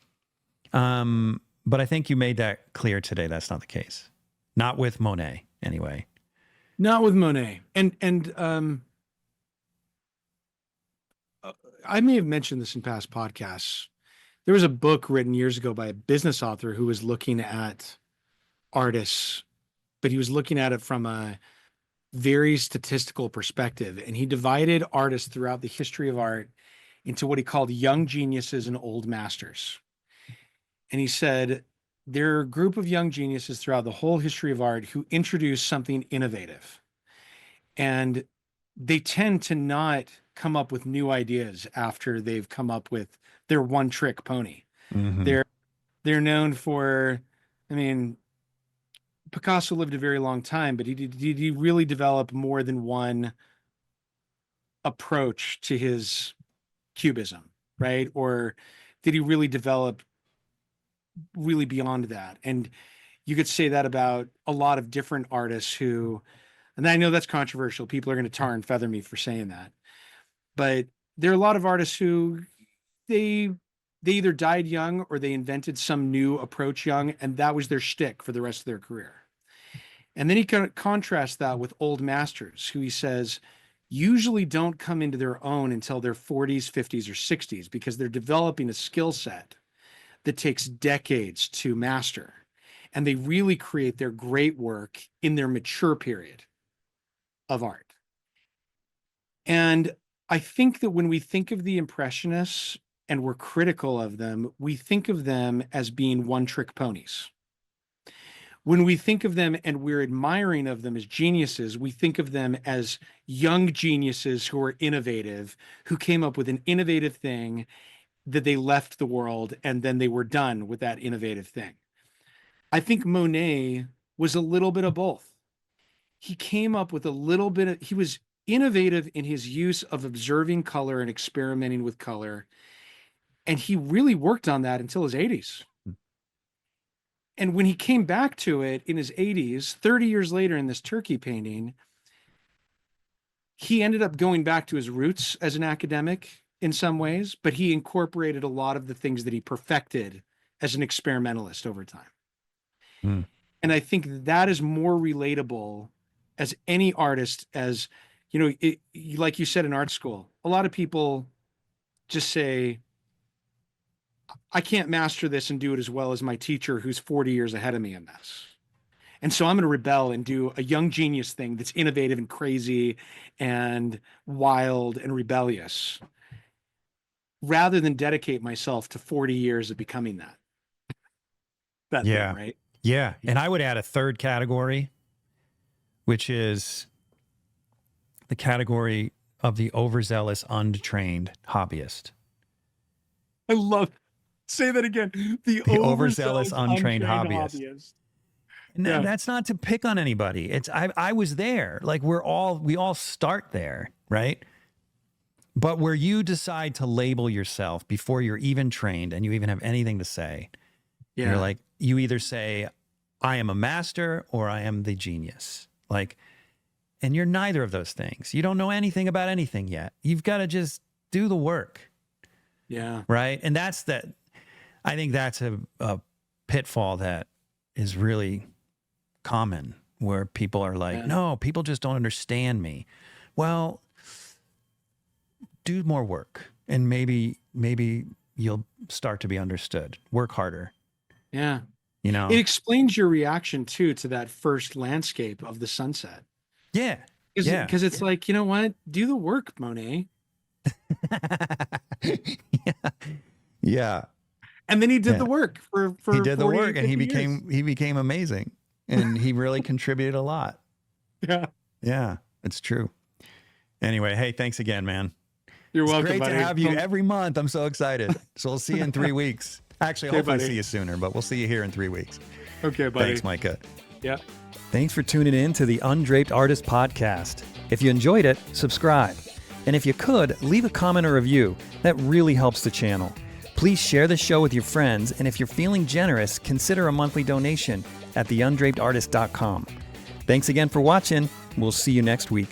But I think you made that clear today. That's not the case. Not with Monet, anyway. Not with Monet. And I may have mentioned this in past podcasts. There was a book written years ago by a business author who was looking at artists, but he was looking at it from a very statistical perspective. And he divided artists throughout the history of art into what he called young geniuses and old masters. And he said, there are a group of young geniuses throughout the whole history of art who introduce something innovative. And they tend to not come up with new ideas after they've come up with their one trick pony. Mm-hmm. They're known for, I mean, Picasso lived a very long time, but did he really develop more than one approach to his cubism, right? Or did he really develop really beyond that? And you could say that about a lot of different artists who, and I know that's controversial. People are going to tar and feather me for saying that, but there are a lot of artists who they either died young or they invented some new approach young, and that was their shtick for the rest of their career. And then he contrasts that with old masters who he says usually don't come into their own until their 40s, 50s, or 60s because they're developing a skill set that takes decades to master. And they really create their great work in their mature period of art. And I think that when we think of the Impressionists and we're critical of them, we think of them as being one-trick ponies. When we think of them and we're admiring of them as geniuses, we think of them as young geniuses who are innovative, who came up with an innovative thing that they left the world and then they were done with that innovative thing. I think Monet was a little bit of both. He came up with a little bit of, he was innovative in his use of observing color and experimenting with color. And he really worked on that until his 80s. And when he came back to it in his 80s, 30 years later in this turkey painting, he ended up going back to his roots as an academic in some ways, but he incorporated a lot of the things that he perfected as an experimentalist over time. Mm. And I think that is more relatable as any artist as, like you said in art school, a lot of people just say, I can't master this and do it as well as my teacher who's 40 years ahead of me in this. And so I'm going to rebel and do a young genius thing that's innovative and crazy and wild and rebellious, rather than dedicate myself to 40 years of becoming that Yeah. thing, right? Yeah. And I would add a third category, which is the category of the overzealous, untrained hobbyist. I love, say that again. The overzealous, untrained hobbyist. And Yeah. that's not to pick on anybody. It's I was there. Like we all start there, right? But where you decide to label yourself before you're even trained and you even have anything to say, Yeah. you're like, you either say, I am a master or I am the genius. Like, and you're neither of those things. You don't know anything about anything yet. You've got to just do the work. Yeah. Right. And I think that's a pitfall that is really common, where people are like, no, people just don't understand me. Well, do more work and maybe you'll start to be understood. Work harder. Yeah. You know, It explains your reaction too to that first landscape of the sunset. yeah. Because it's like, you know what? Do the work, Monet. Yeah. And then he did the work for he did the 40, work and 50 he became amazing, and he really contributed a lot. years. Yeah, it's true. Anyway, hey, thanks again, man. You're It's welcome, great buddy. to have you every month. I'm so excited. So we'll see you in 3 weeks. Actually, Okay, hopefully buddy. see you sooner, but we'll see you here in 3 weeks. Okay, buddy. Thanks, Micah. Yeah. Thanks for tuning in to the Undraped Artist Podcast. If you enjoyed it, subscribe. And if you could, leave a comment or review. That really helps the channel. Please share the show with your friends, and if you're feeling generous, consider a monthly donation at theundrapedartist.com. Thanks again for watching. We'll see you next week.